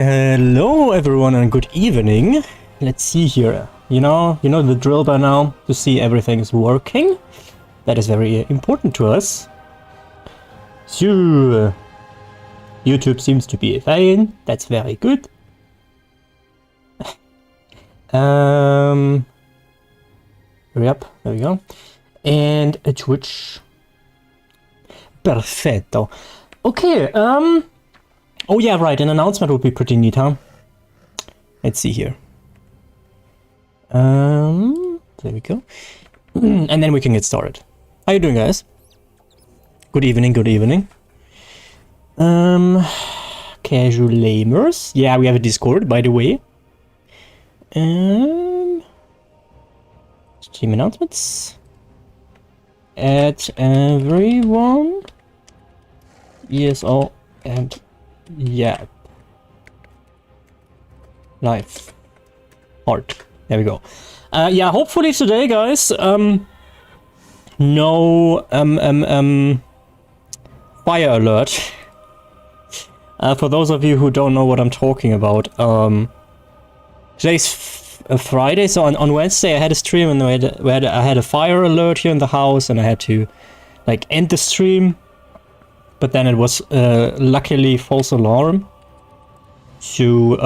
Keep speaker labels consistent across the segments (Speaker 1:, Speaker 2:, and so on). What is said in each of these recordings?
Speaker 1: Hello everyone and good evening. Let's see here. You know the drill by now, to see everything is working. That is very important to us. So, YouTube seems to be fine. That's very good. Yep, there we go. And a Twitch. Perfetto. Okay, oh yeah, right, an announcement would be pretty neat, huh? Let's see here. There we go. And then we can get started. How you doing, guys? Good evening, good evening. Casual lamers. Yeah, we have a Discord, by the way. Stream announcements. Add everyone. ESO and Yapper. Live. Heart. There we go. Yeah, hopefully today, guys, no, fire alert. For those of you who don't know what I'm talking about, today's Friday, so on Wednesday I had a stream and I had a fire alert here in the house and I had to, like, end the stream. But then it was, luckily, false alarm. So,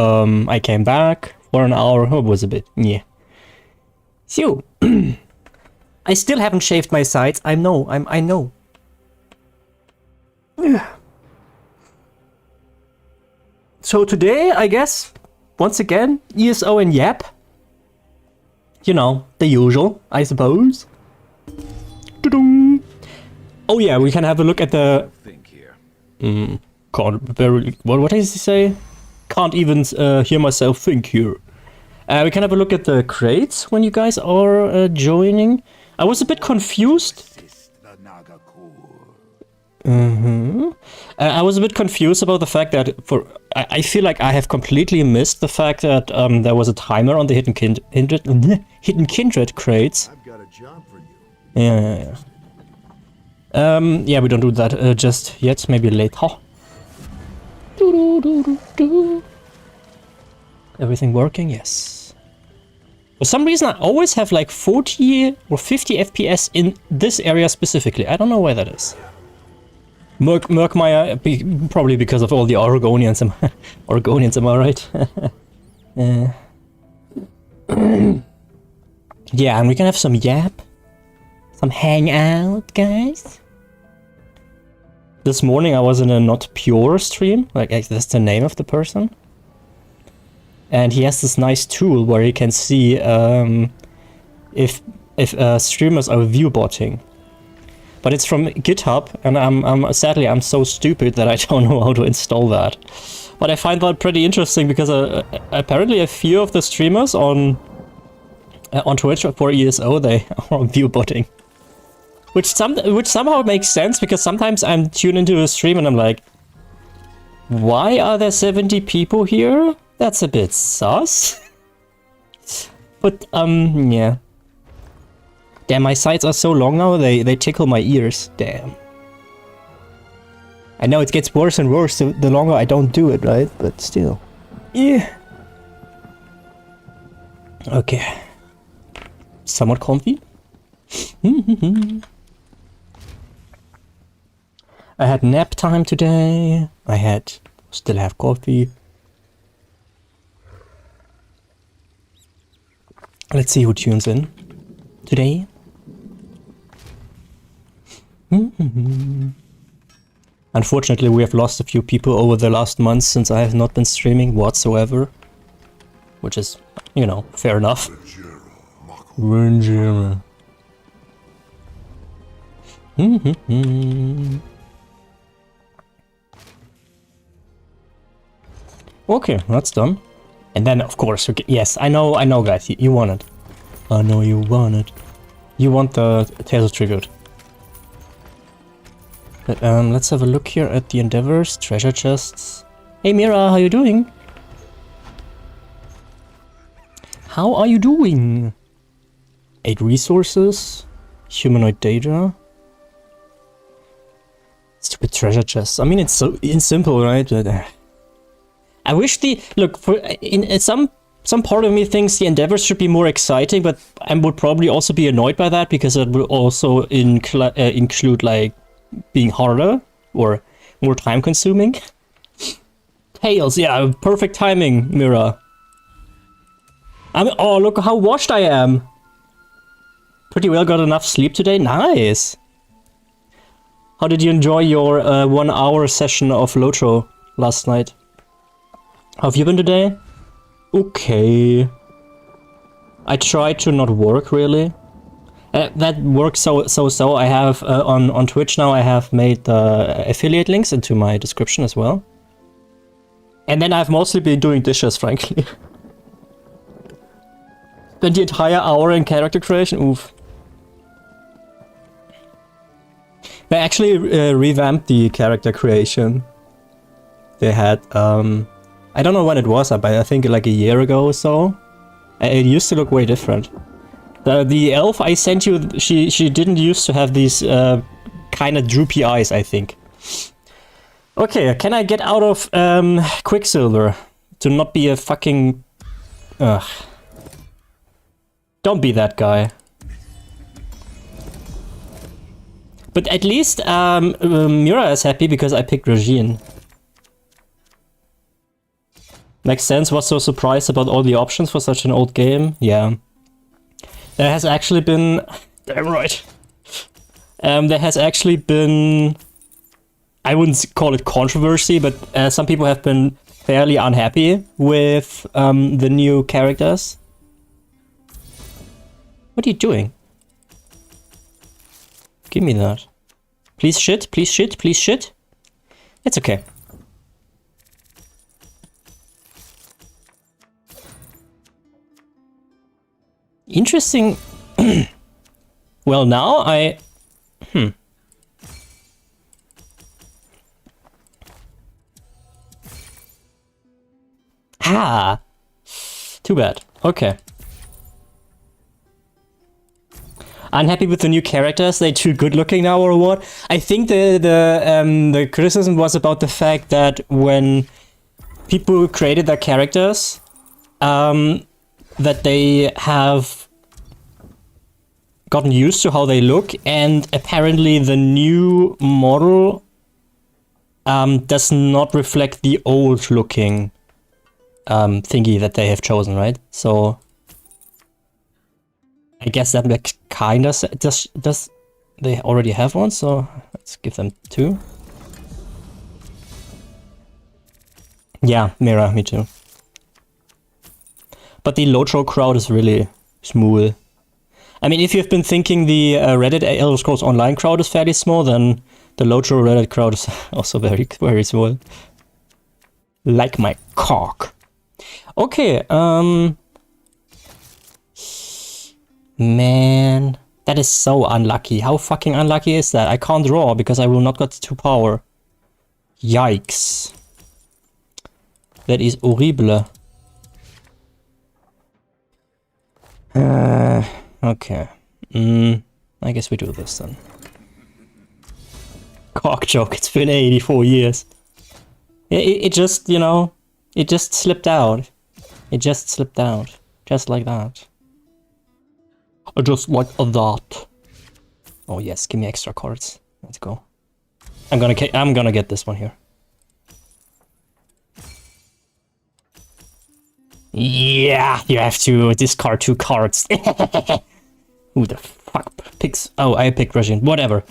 Speaker 1: I came back for an hour. Oh, it was a bit, yeah. So, I still haven't shaved my sides. I know. So today, I guess, once again, ESO and Yapper. You know, the usual, I suppose. Ta-dum. Oh yeah, we can have a look at the... what does he say? Can't even hear myself think here. We can have a look at the crates when you guys are joining. I was a bit confused. I was a bit confused about the fact that I feel like I have completely missed the fact that there was a timer on the hidden kindred crates.
Speaker 2: I've got a job for you.
Speaker 1: Yeah. Yeah, we don't do that just yet, maybe later. Everything working? Yes. For some reason I always have like 40 or 50 FPS in this area specifically. I don't know why that is. Murkmeyer, probably because of all the Oregonians, Oregonians, am I right? Yeah, and we can have some some hangout, guys. This morning I was in a Not Pure stream, like that's the name of the person. And he has this nice tool where he can see if streamers are viewbotting. But it's from GitHub, and sadly I'm so stupid that I don't know how to install that. But I find that pretty interesting because apparently a few of the streamers on Twitch for ESO, they are viewbotting. Which somehow makes sense, because sometimes I'm tuned into a stream and I'm like, why are there 70 people here? That's a bit sus. But, yeah. Damn, my sides are so long now, they tickle my ears. Damn. I know it gets worse and worse the longer I don't do it, right? But still. Yeah. Okay. Somewhat comfy. I had nap time today. Still have coffee. Let's see who tunes in today. Unfortunately, we have lost a few people over the last months since I have not been streaming whatsoever. Which is, you know, fair enough. Okay, that's done. And then, of course, yes, I know, guys, you want it. I know you want it. You want the Tales of Tribute. But, let's have a look here at the endeavors, treasure chests. Hey Mira, how you doing? How are you doing? 8 resources, humanoid data. Stupid treasure chests. I mean, it's so simple, right? But, I wish the look for in some part of me thinks the endeavors should be more exciting, but I would probably also be annoyed by that because it would also include like being harder or more time consuming. Tails, yeah, perfect timing, Mira. Oh, look how washed I am. Pretty well got enough sleep today. Nice. How did you enjoy your 1 hour session of Lotro last night? How have you been today? Okay. I tried to not work really. That works so. I have on Twitch now. I have made affiliate links into my description as well. And then I've mostly been doing dishes, frankly. Spent the entire hour in character creation. Oof. They actually revamped the character creation. They had I don't know when it was, but I think like a year ago or so. It used to look way different. The elf I sent you, she didn't used to have these kind of droopy eyes, I think. Okay, can I get out of Quicksilver to not be a fucking... Ugh. Don't be that guy. But at least Mira is happy because I picked Regine. Makes sense. Was so surprised about all the options for such an old game? Yeah. There has actually been... Damn right. There has actually been... I wouldn't call it controversy, but some people have been fairly unhappy with the new characters. What are you doing? Give me that. Please shit, please shit, please shit. It's okay. Interesting. Well, now I... Ah! Too bad. Okay. Unhappy with the new characters? They too good looking now or what? I think the criticism was about the fact that when people created their characters, that they have gotten used to how they look, and apparently the new model does not reflect the old looking thingy that they have chosen, right? So I guess that makes kinda does they already have one, so let's give them 2. Yeah, Mira, me too. But the Lotro crowd is really smooth. I mean, if you've been thinking the Reddit Elder Scrolls Online crowd is fairly small, then the Lotro Reddit crowd is also very, very small. Like my cock. Okay, man, that is so unlucky. How fucking unlucky is that? I can't draw because I will not get 2 power. Yikes. That is horrible. Okay. I guess we do this then. Cock joke, it's been 84 years. It just, you know, it just slipped out. It just slipped out. Just like that. Just like that. Oh yes, give me extra cards. Let's go. I'm gonna get this one here. Yeah, you have to discard 2 cards. Who the fuck picks? Oh, I picked Regine. Whatever.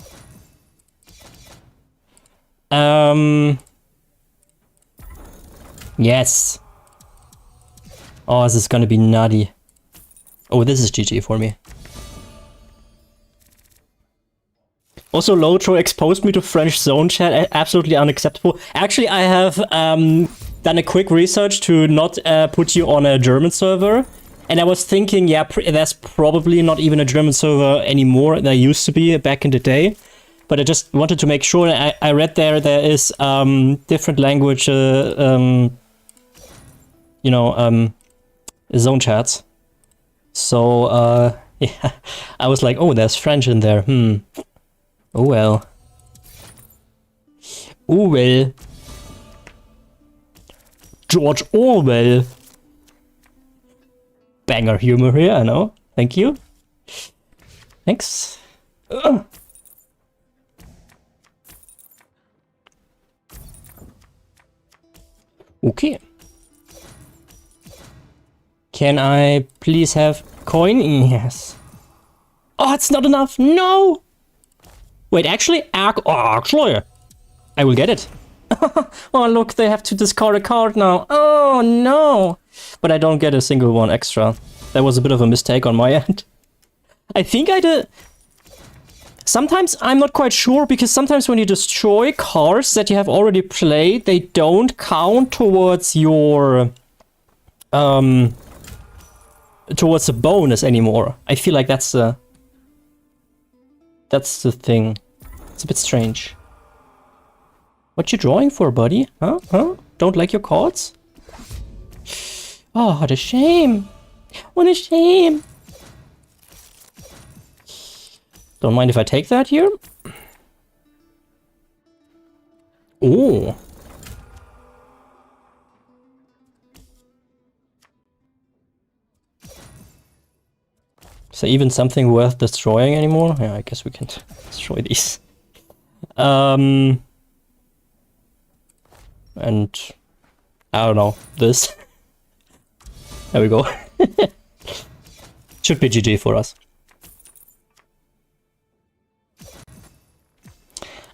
Speaker 1: Yes. Oh, this is gonna be nutty. Oh, this is GG for me. Also, Lotro exposed me to French zone chat. Absolutely unacceptable. Actually, I have done a quick research to not put you on a German server. And I was thinking, yeah, there's probably not even a German server anymore. There used to be back in the day. But I just wanted to make sure. I read there is different language, you know, zone chats. So, yeah, I was like, oh, there's French in there. Oh well. Oh well. George Orwell. Banger humor here, I know. Thank you. Thanks. Okay. Can I please have coin? Yes. Oh, it's not enough. No. Wait, actually, actually, I will get it. Oh, look, they have to discard a card now. Oh, no. But I don't get a single one extra. That was a bit of a mistake on my end. I think I did. Sometimes I'm not quite sure, because sometimes when you destroy cards that you have already played, they don't count towards your towards the bonus anymore. I feel like that's the thing. It's a bit strange. What you drawing for, buddy? Huh? Huh? Don't like your cards? Oh, what a shame. What a shame. Don't mind if I take that here. Oh. Is there even something worth destroying anymore? Yeah, I guess we can destroy these. And I don't know, this. There we go. Should be GG for us.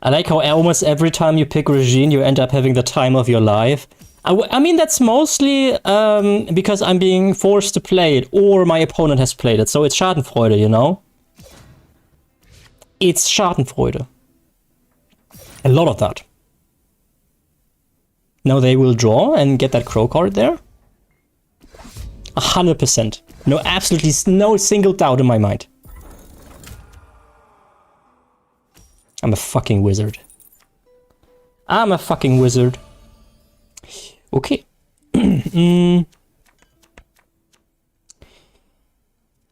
Speaker 1: I like how almost every time you pick Regine, you end up having the time of your life. I mean, that's mostly because I'm being forced to play it, or my opponent has played it, so it's Schadenfreude, you know? It's Schadenfreude. A lot of that. Now they will draw and get that crow card there. 100%. No, absolutely no single doubt in my mind. I'm a fucking wizard. I'm a fucking wizard. Okay.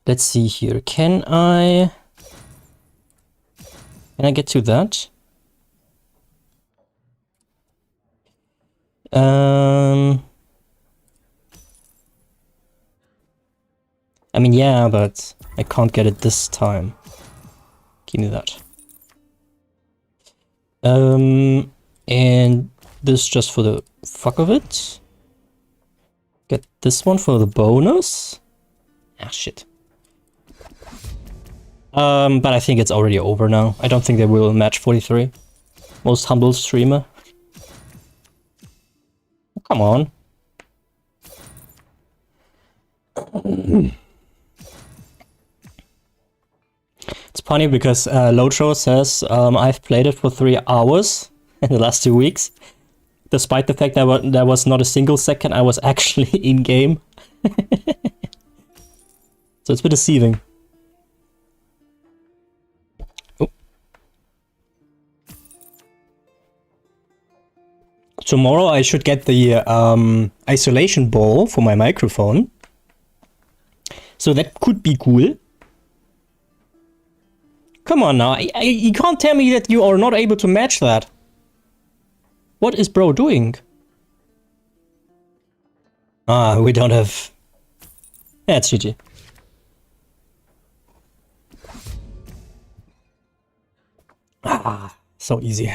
Speaker 1: Let's see here. Can I get to that? I mean, yeah, but I can't get it this time. Give me that. And this just for the fuck of it. Get this one for the bonus. Ah, shit. But I think it's already over now. I don't think they will match 43. Most humble streamer. Oh, come on. It's funny because Locho says I've played it for 3 hours in the last 2 weeks, despite the fact that there was not a single second I was actually in game. So it's a bit deceiving. Oh. Tomorrow I should get the isolation ball for my microphone, so that could be cool. Come on now, you can't tell me that you are not able to match that. What is bro doing? Ah, we don't have... Yeah, it's GG. Ah, so easy.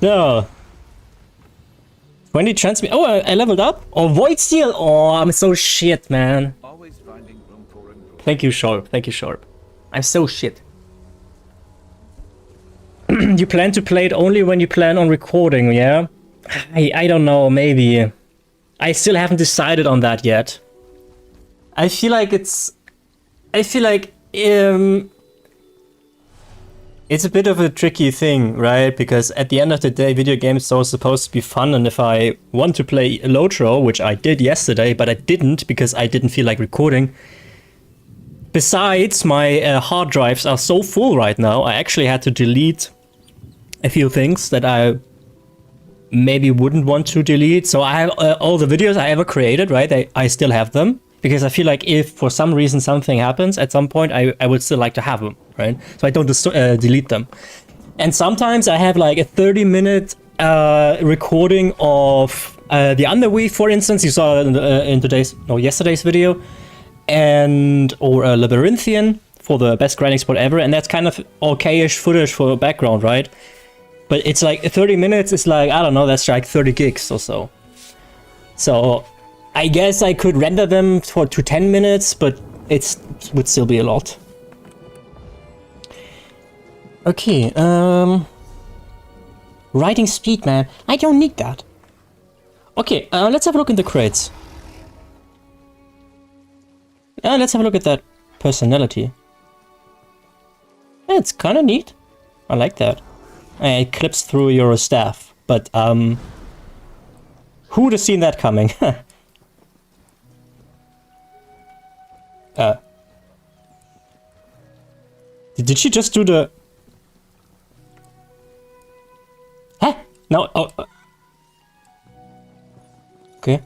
Speaker 1: No. 20 transmit... Oh, I leveled up? Oh, Void Steel! Oh, I'm so shit, man. Thank you, Sharp. Thank you, Sharp. I'm so shit. You plan to play it only when you plan on recording, yeah? I don't know, maybe. I still haven't decided on that yet. I feel like it's a bit of a tricky thing, right? Because at the end of the day, video games are supposed to be fun, and if I want to play Lotro, which I did yesterday, but I didn't because I didn't feel like recording. Besides, my hard drives are so full right now, I actually had to delete a few things that I maybe wouldn't want to delete. So I have all the videos I ever created, right? I still have them, because I feel like if for some reason something happens at some point, I would still like to have them, right? So I don't delete them. And sometimes I have like a 30-minute recording of the Underweave, for instance, you saw in yesterday's video, or Labyrinthian for the best grinding spot ever, and that's kind of okayish footage for background, right? But it's like 30 minutes, it's like, I don't know, that's like 30 gigs or so. So I guess I could render them to 10 minutes, but it would still be a lot. Okay, writing speed, man. I don't need that. Okay, let's have a look in the crates. Let's have a look at that personality. Yeah, it's kind of neat. I like that. It clips through your staff, but who would have seen that coming? Did she just do the... Huh? No, oh. Okay.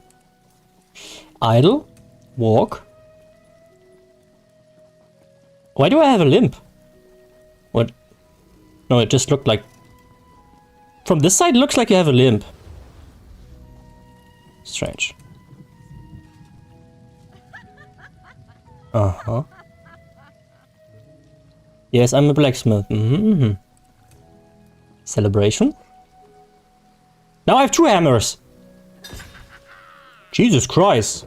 Speaker 1: Idle. Walk. Why do I have a limp? What? No, it just looked like... From this side, it looks like you have a limp. Strange. Uh-huh. Yes, I'm a blacksmith. Mm-hmm. Celebration. Now I have 2 hammers. Jesus Christ.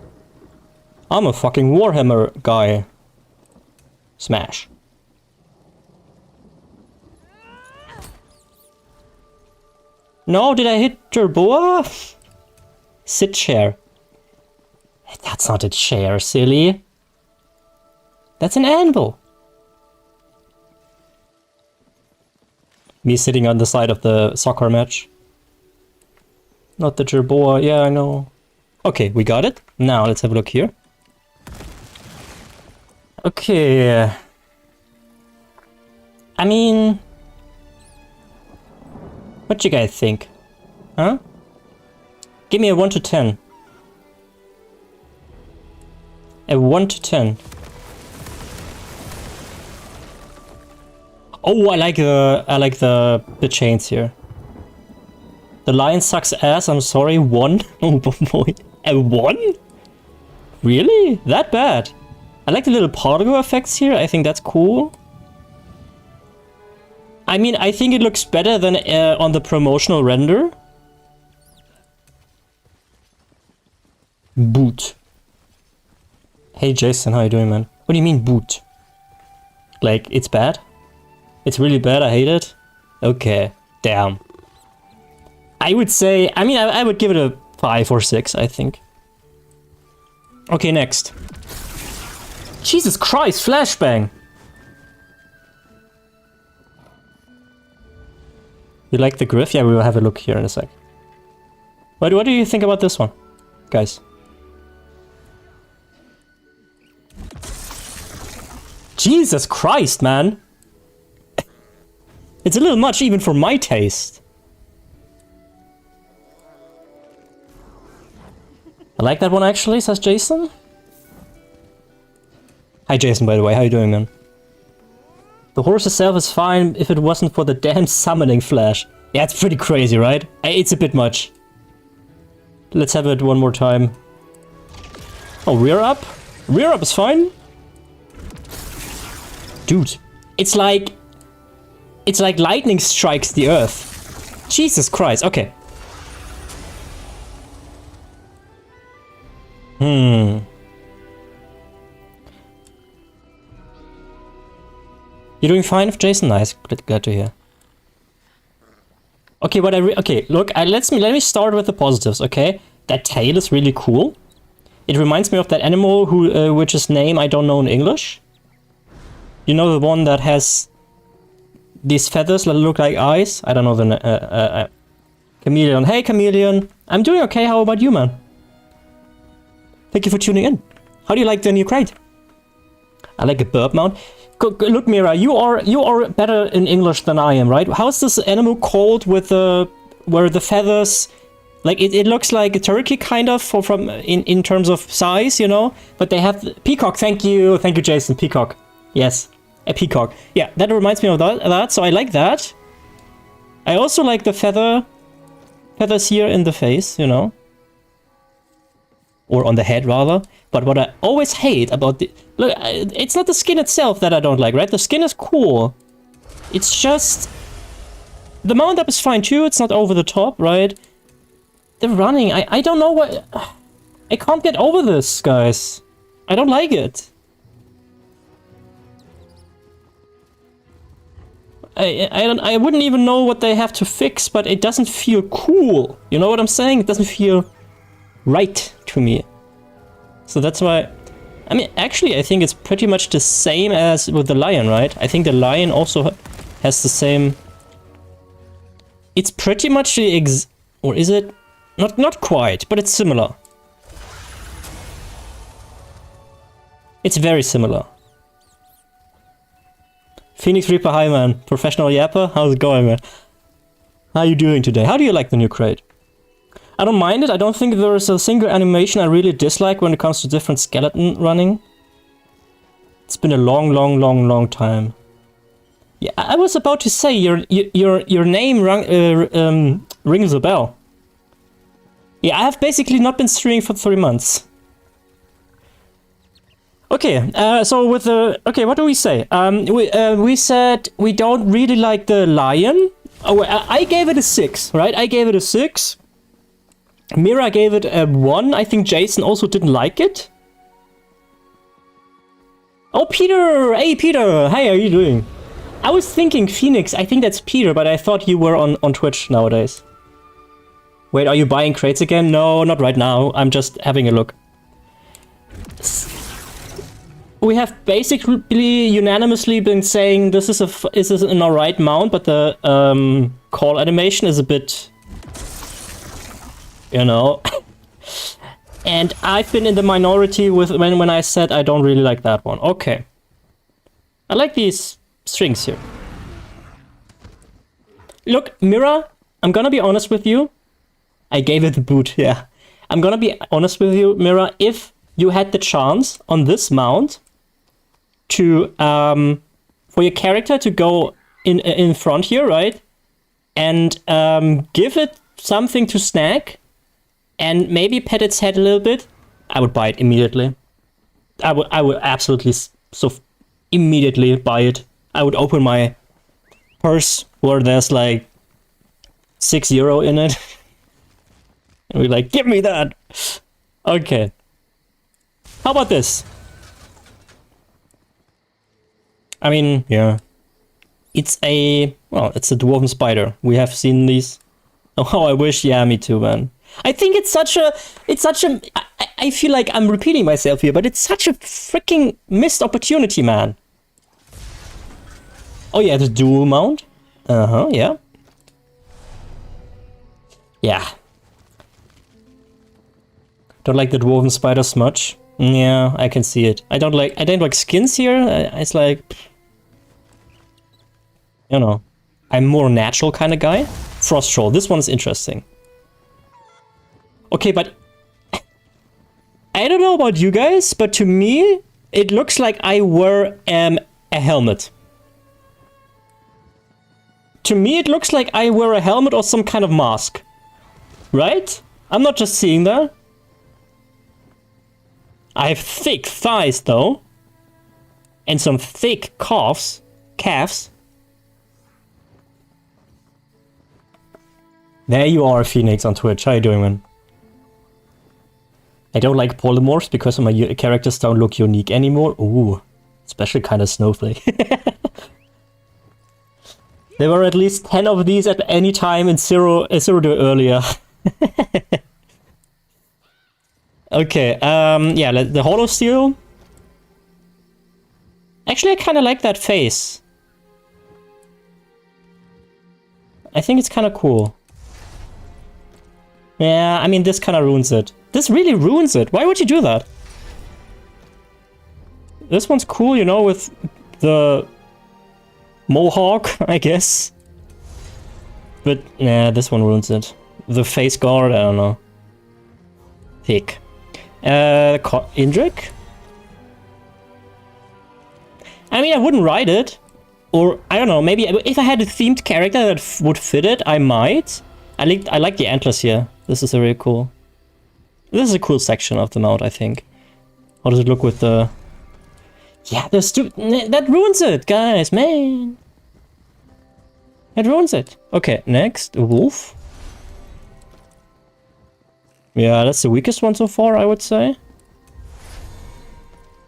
Speaker 1: I'm a fucking Warhammer guy. Smash. No, did I hit your boa? Sit chair. That's not a chair, silly. That's an anvil. Me sitting on the side of the soccer match. Not the jerboa, yeah, I know. Okay, we got it. Now let's have a look here. Okay. I mean... What you guys think? Huh? Give me a 1 to 10. A 1 to 10. Oh, I like the chains here. The lion sucks ass, I'm sorry. 1? Oh boy. A 1? Really? That bad? I like the little particle effects here. I think that's cool. I mean, I think it looks better than on the promotional render. Boot. Hey Jason, how you doing, man? What do you mean boot? Like, it's bad? It's really bad, I hate it? Okay, damn. I would say, I mean, I would give it a 5 or 6, I think. Okay, next. Jesus Christ, flashbang! You like the griff? Yeah, we will have a look here in a sec. What do you think about this one, guys? Jesus Christ, man! It's a little much even for my taste. I like that one actually, says Jason. Hi Jason, by the way, how you doing, man? The horse itself is fine if it wasn't for the damn summoning flash. Yeah, it's pretty crazy, right? It's a bit much. Let's have it one more time. Oh, rear up? Rear up is fine. Dude, it's like lightning strikes the earth. Jesus Christ, okay. You're doing fine, Jason? Nice, glad to hear. Okay, okay, look, let me start with the positives, okay? That tail is really cool. It reminds me of that animal which is name I don't know in English. You know, the one that has these feathers that look like eyes? I don't know the chameleon. Hey, chameleon. I'm doing okay. How about you, man? Thank you for tuning in. How do you like the new crate? I like a burp mount. Look, Mira, you are better in English than I am, right? How's this animal called with where the feathers, like it looks like a turkey kind of in terms of size, you know? But they have peacock. Thank you, Jason. Peacock. Yes, a peacock. Yeah, that reminds me of that. So I like that. I also like the feather feathers here in the face, you know? Or on the head, rather. But what I always hate about the... Look, it's not the skin itself that I don't like, right? The skin is cool. It's just... The mount up is fine too, it's not over the top, right? The running, I don't know what... I can't get over this, guys. I don't like it. I wouldn't even know what they have to fix, but it doesn't feel cool. You know what I'm saying? It doesn't feel right to me. So that's why... I mean, actually, I think it's pretty much the same as with the lion, right? I think the lion also has the same... It's pretty much the or is it? Not quite, but it's similar. It's very similar. Phoenix Reaper, hi man. Professional Yapper, how's it going, man? How are you doing today? How do you like the new crate? I don't mind it. I don't think there is a single animation I really dislike when it comes to different skeleton running. It's been a long time. Yeah, I was about to say your name rings a bell. Yeah, I have basically not been streaming for 3 months. Okay, so with the... Okay, what do we say? We said we don't really like the lion. Oh, I gave it a 6, right? I gave it a 6. Mira gave it a 1. I think Jason also didn't like it. Oh, Peter! Hey, Peter! Hi, how are you doing? I was thinking Phoenix. I think that's Peter, but I thought you were on Twitch nowadays. Wait, are you buying crates again? No, not right now. I'm just having a look. We have basically unanimously been saying this is an alright mount, but the call animation is a bit, you know. And I've been in the minority with when I said I don't really like that one. Okay. I like these strings here. Look, Mira, I'm gonna be honest with you. I gave it the boot, yeah. I'm gonna be honest with you, Mira. If you had the chance on this mount to for your character to go in front here, right, and give it something to snack, and maybe pet its head a little bit, I would buy it immediately. I would absolutely immediately buy it. I would open my purse where there's like €6 in it. And we're like, give me that! Okay. How about this? I mean, yeah. It's a dwarven spider. We have seen these. Oh, I wish. Yeah, me too, man. I think it's such a, I feel like I'm repeating myself here, but it's such a freaking missed opportunity, man. Oh yeah, the dual mount. Yeah. Yeah. Don't like the dwarven spiders much. Yeah, I can see it. I don't like skins here. It's like, you know, I'm more natural kind of guy. Frost troll. This one is interesting. Okay, but I don't know about you guys, but to me, it looks like I wear a helmet. To me, it looks like I wear a helmet or some kind of mask. Right? I'm not just seeing that. I have thick thighs, though. And some thick calves. There you are, Phoenix, on Twitch. How you doing, man? I don't like polymorphs because my characters don't look unique anymore. Ooh, special kind of snowflake. There were at least 10 of these at any time in Zero Day earlier. Okay, yeah, the hollow steel. Actually, I kind of like that face. I think it's kind of cool. Yeah, I mean, this kind of ruins it. This really ruins it. Why would you do that? This one's cool, you know, with the mohawk, I guess. But, nah, this one ruins it. The face guard, I don't know. Thick. Indrik? I mean, I wouldn't ride it. Or, I don't know, maybe if I had a themed character that would fit it, I might. I like the antlers here. This is really cool. This is a cool section of the mount, I think. How does it look with the... Yeah, that ruins it, guys, man. It ruins it. Okay, next, a wolf. Yeah, that's the weakest one so far, I would say.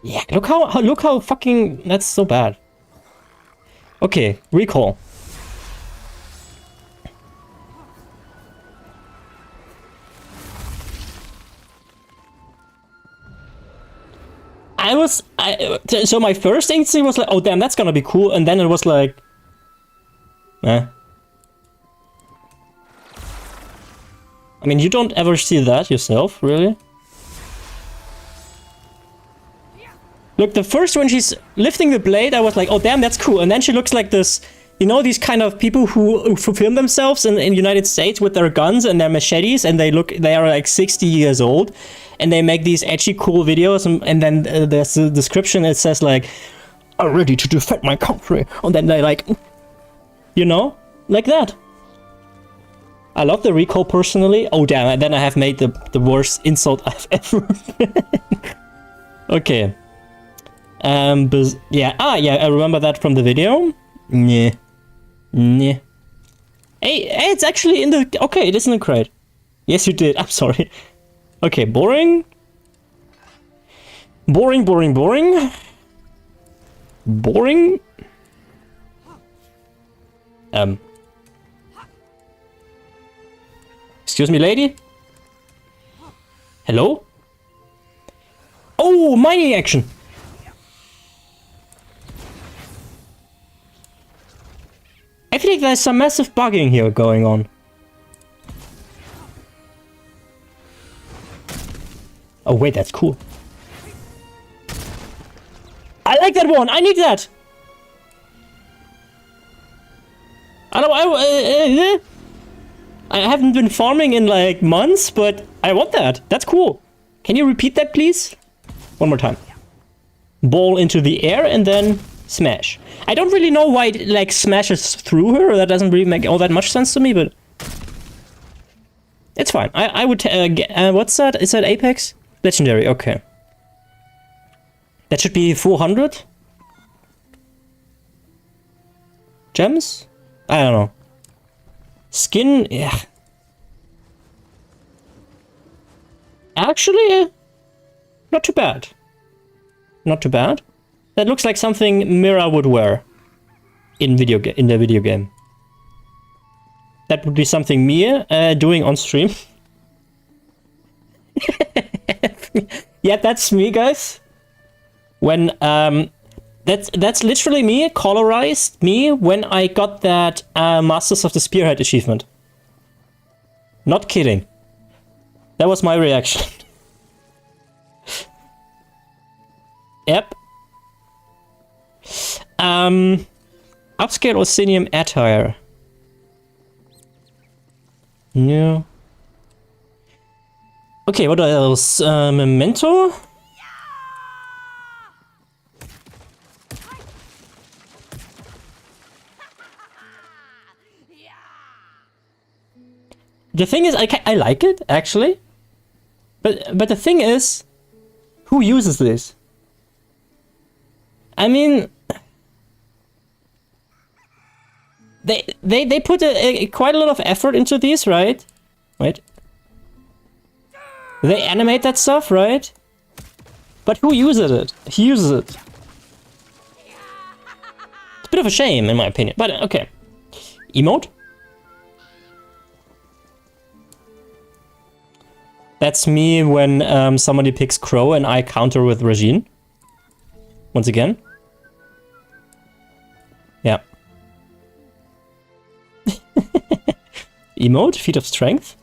Speaker 1: Yeah, look how fucking... That's so bad. Okay, recall. So my first instinct was like, oh damn, that's gonna be cool, and then it was like, eh. I mean, you don't ever see that yourself, really. Look, the first when she's lifting the blade, I was like, oh damn, that's cool, and then she looks like this, you know, these kind of people who film themselves in the United States with their guns and their machetes, and they are like 60 years old, and they make these edgy, cool videos, and then there's a description, it says like, I'm ready to defend my country, and then they like, you know, like that. I love the recall personally. Oh damn, and then I have made the worst insult I've ever made. Okay. But yeah, yeah, I remember that from the video. Yeah. Yeah. Hey, it's actually in the... Okay, it is in the crate. Yes, you did. I'm sorry. Okay, boring. Boring, boring, boring. Boring. Excuse me, lady? Hello? Oh, mining action! I feel like there's some massive bugging here going on. Oh wait, that's cool. I like that one! I need that! I haven't been farming in like months, but I want that. That's cool. Can you repeat that, please? One more time. Ball into the air and then smash. I don't really know why it like smashes through her. That doesn't really make all that much sense to me, but it's fine. I would what's that? Is that Apex? Legendary. Okay. That should be 400 gems. I don't know. Skin, yeah. Actually, not too bad. Not too bad. That looks like something Mira would wear in the video game. That would be something Mia doing on stream. Yeah, that's me, guys. When that's literally me, colorized me when I got that Masters of the Spearhead achievement. Not kidding. That was my reaction. Yep. Upscale Osinium attire. No. Okay, what else? Memento? The thing is, I like it, actually. But the thing is, who uses this? I mean, they put quite a lot of effort into these, right? Right? They animate that stuff, right? But who uses it? He uses it. It's a bit of a shame, in my opinion. But okay. Emote? That's me when somebody picks Crow and I counter with Regine. Once again. Yeah. Emote, Feat of Strength.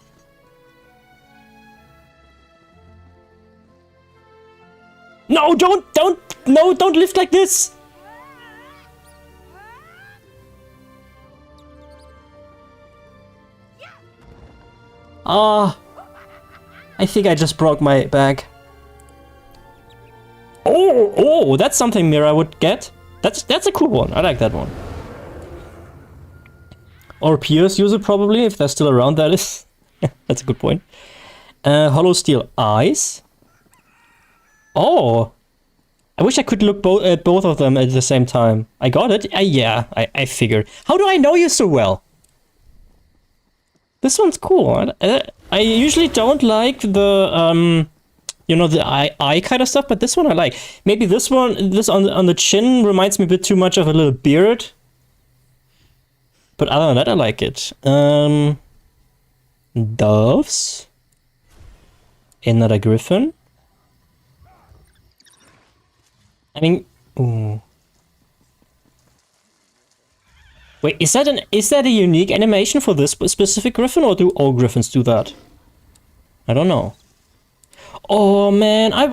Speaker 1: No, don't lift like this! I think I just broke my bag. Oh, that's something Mira would get. That's a cool one. I like that one. Or peers use it probably, if they're still around, that is. That's a good point. Hollow steel eyes. Oh! I wish I could look at both of them at the same time. I got it? Yeah, I figured. How do I know you so well? This one's cool. I usually don't like the, you know, the eye kind of stuff, but this one I like. Maybe this one, this on the chin reminds me a bit too much of a little beard. But other than that, I like it. Doves. Another griffin. I mean, ooh. Wait, is that a unique animation for this specific griffin, or do all griffins do that? I don't know. Oh man, I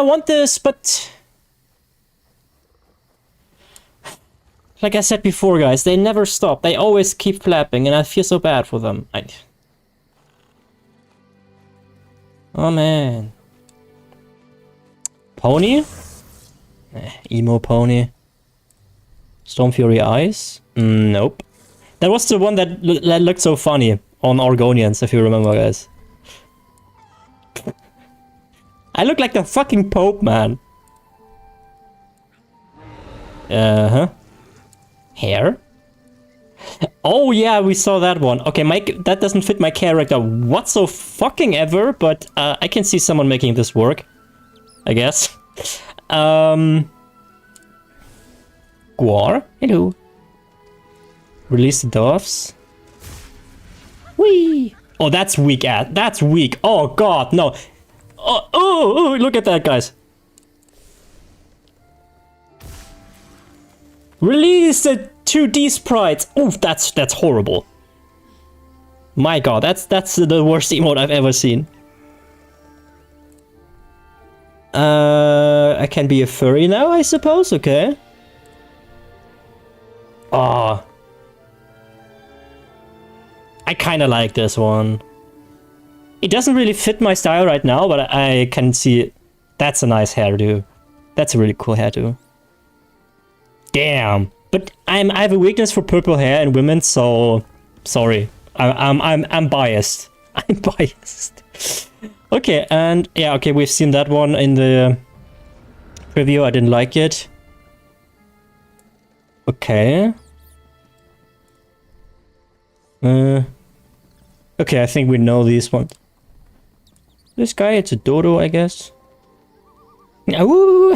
Speaker 1: want this, but like I said before, guys, they never stop. They always keep flapping, and I feel so bad for them. Oh man. Pony? Emo pony. Storm Fury eyes? Nope. That was the one that looked so funny on Argonians, if you remember, guys. I look like the fucking Pope, man. Uh-huh. Hair? Oh yeah, we saw that one. Okay, that doesn't fit my character whatsoever, but I can see someone making this work, I guess. Guar? Hello. Release the doves. Whee! Oh, that's weak, that's weak. Oh god, no. Oh, look at that, guys. Release the 2D sprites. Oh, that's horrible. My god, that's the worst emote I've ever seen. I can be a furry now, I suppose. Okay. Ah. I kind of like this one. It doesn't really fit my style right now, but I can see it. That's a nice hairdo. That's a really cool hairdo. Damn. But I have a weakness for purple hair in women, so sorry. I'm biased. I'm biased. Okay, and yeah, okay, we've seen that one in the preview. I didn't like it. Okay. Okay, I think we know these ones. This guy, it's a dodo, I guess. Ooh.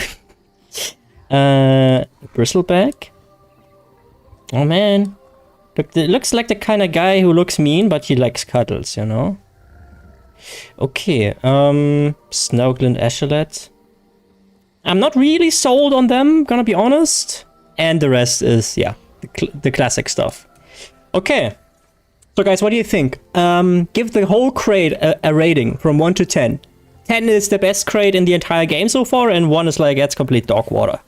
Speaker 1: Bristleback. Oh man. Look, it looks like the kind of guy who looks mean, but he likes cuddles, you know? Okay, Snowglint Echelet. I'm not really sold on them, gonna be honest. And the rest is, yeah, the classic stuff. Okay. So guys, what do you think? Give the whole crate a rating from 1 to 10. 10 is the best crate in the entire game so far, and 1 is like, that's complete dog water.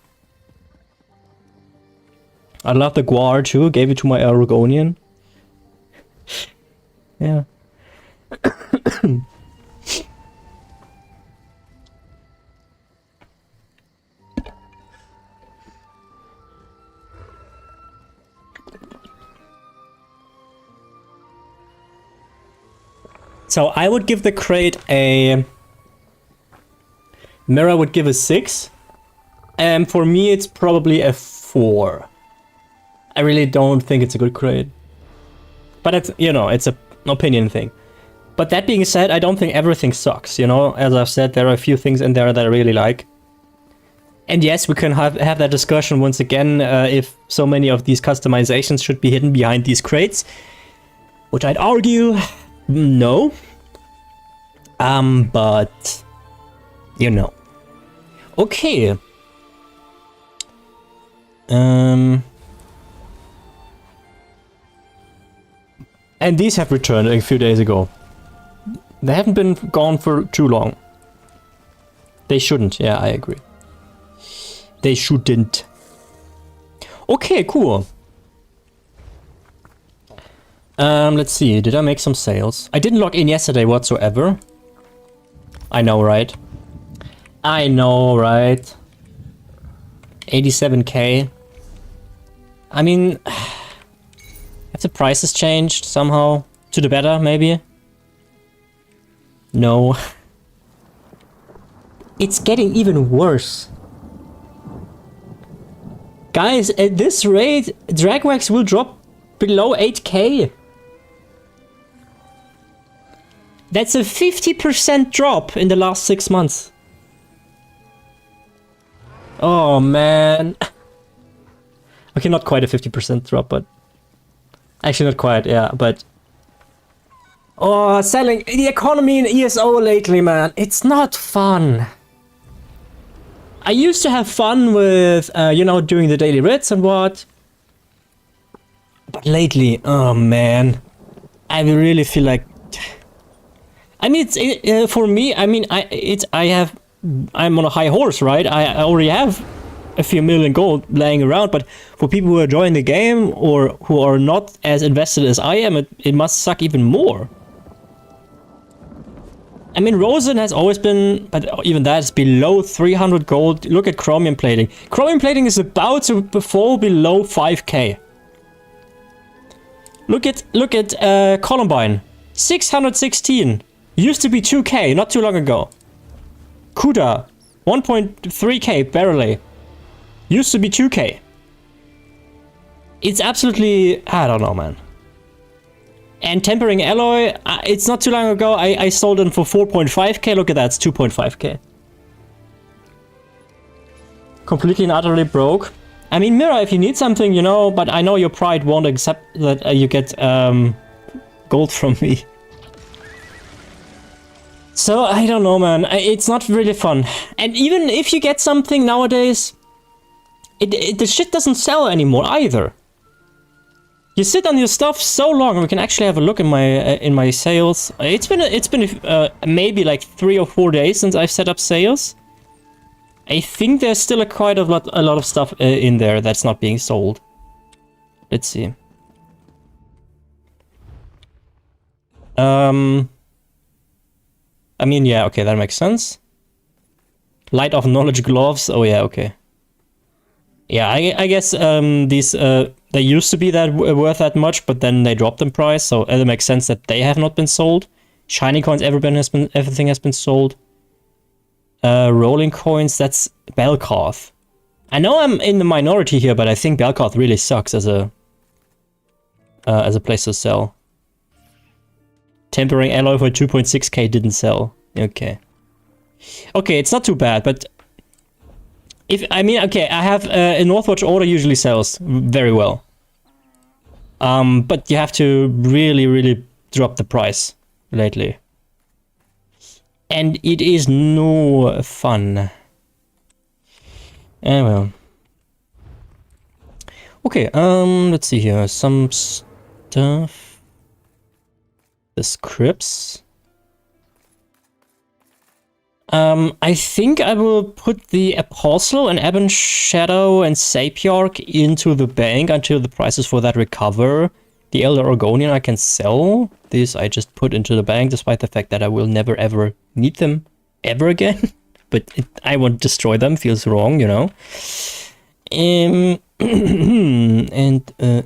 Speaker 1: I love the Guar too, gave it to my Argonian. Yeah. So I would give the crate a... Mira would give a 6. And for me it's probably a 4. I really don't think it's a good crate. But it's, you know, it's an opinion thing. But that being said, I don't think everything sucks, you know? As I've said, there are a few things in there that I really like. And yes, we can have that discussion once again, if so many of these customizations should be hidden behind these crates. Which I'd argue, no. But, you know. Okay. And these have returned a few days ago. They haven't been gone for too long. They shouldn't, yeah, I agree. They shouldn't. Okay, cool. Let's see, did I make some sales? I didn't log in yesterday whatsoever. I know, right? I know, right? 87k. I mean, have the prices changed somehow? To the better, maybe? No. It's getting even worse. Guys, at this rate, Dragwax will drop below 8k. That's a 50% drop in the last 6 months. Oh man. Okay, not quite a 50% drop, but... Actually not quite, yeah, but... Oh, selling the economy in ESO lately, man. It's not fun. I used to have fun with, you know, doing the daily writs and what. But lately, oh man. I really feel like... I mean, it's for me. I mean, I'm on a high horse, right? I already have a few million gold laying around. But for people who are enjoying the game or who are not as invested as I am, it must suck even more. I mean, Rosen has always been, but even that is below 300 gold. Look at chromium plating. Chromium plating is about to fall below 5k. Look at Columbine, 616. Used to be 2k not too long ago. Kuda, 1.3k barely. Used to be 2k. It's absolutely... I don't know, man. And Tempering Alloy, it's not too long ago, I sold them for 4.5k. Look at that, it's 2.5k. Completely and utterly broke. I mean, Mira, if you need something, you know, but I know your pride won't accept that you get gold from me. So, I don't know, man. It's not really fun. And even if you get something nowadays, the shit doesn't sell anymore either. You sit on your stuff so long. We can actually have a look in my sales. It's been maybe like 3 or 4 days since I've set up sales. I think there's still quite a lot of stuff in there that's not being sold. Let's see. I mean, yeah, okay, that makes sense. Light of Knowledge gloves. Oh yeah, okay. Yeah, I guess these they used to be that worth that much, but then they dropped in price, so it makes sense that they have not been sold. Shiny coins, everything has been sold. Rolling coins, that's Belkoth. I know I'm in the minority here, but I think Belkoth really sucks as a place to sell. Tempering Alloy for 2.6k didn't sell. Okay. Okay, it's not too bad, but I mean, okay, I have a Northwatch order usually sells very well. But you have to really drop the price lately. And it is no fun. Well. Okay, let's see here. Some stuff. The scripts. I think I will put the Apostle and Ebon Shadow and Sapiarch into the bank until the prices for that recover. The Elder Orgonian I can sell. This I just put into the bank, despite the fact that I will never ever need them ever again. But I won't destroy them, feels wrong, you know. And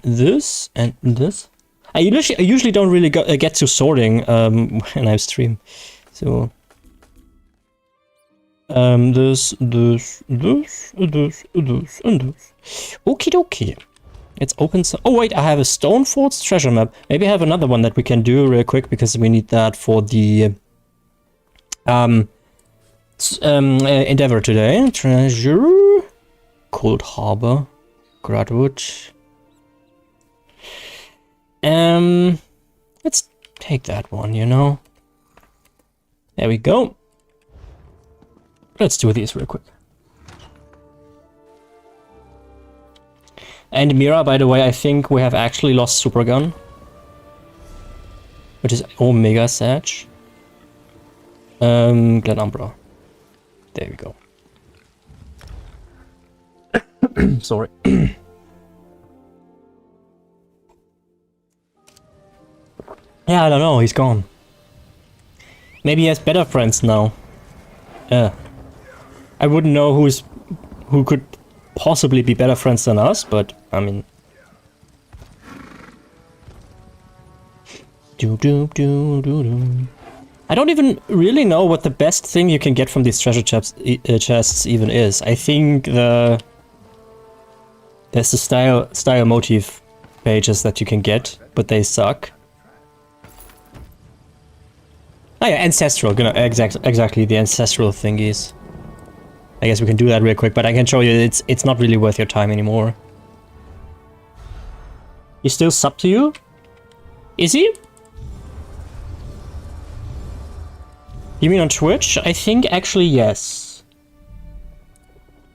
Speaker 1: this and this. I usually don't really get to sorting when I stream, so this, and this. Okie dokie. Let's open some. Oh wait, I have a Stoneforge treasure map. Maybe I have another one that we can do real quick because we need that for the endeavor today. Treasure, Cold Harbor, Gradwood. Let's take that one, you know. There we go. Let's do these real quick. And Mira, by the way, I think we have actually lost Supergun. Which is Omega Sag. Glen Umbra. There we go. Sorry. Yeah, I don't know, he's gone. Maybe he has better friends now. I wouldn't know who could possibly be better friends than us, but I mean, I don't even really know what the best thing you can get from these treasure chests even is. I think there's the style motif pages that you can get, but they suck. Oh yeah, ancestral, exactly the ancestral thingies. I guess we can do that real quick, but I can show you it's not really worth your time anymore. He's still sub to you? Is he? You mean on Twitch? I think actually yes.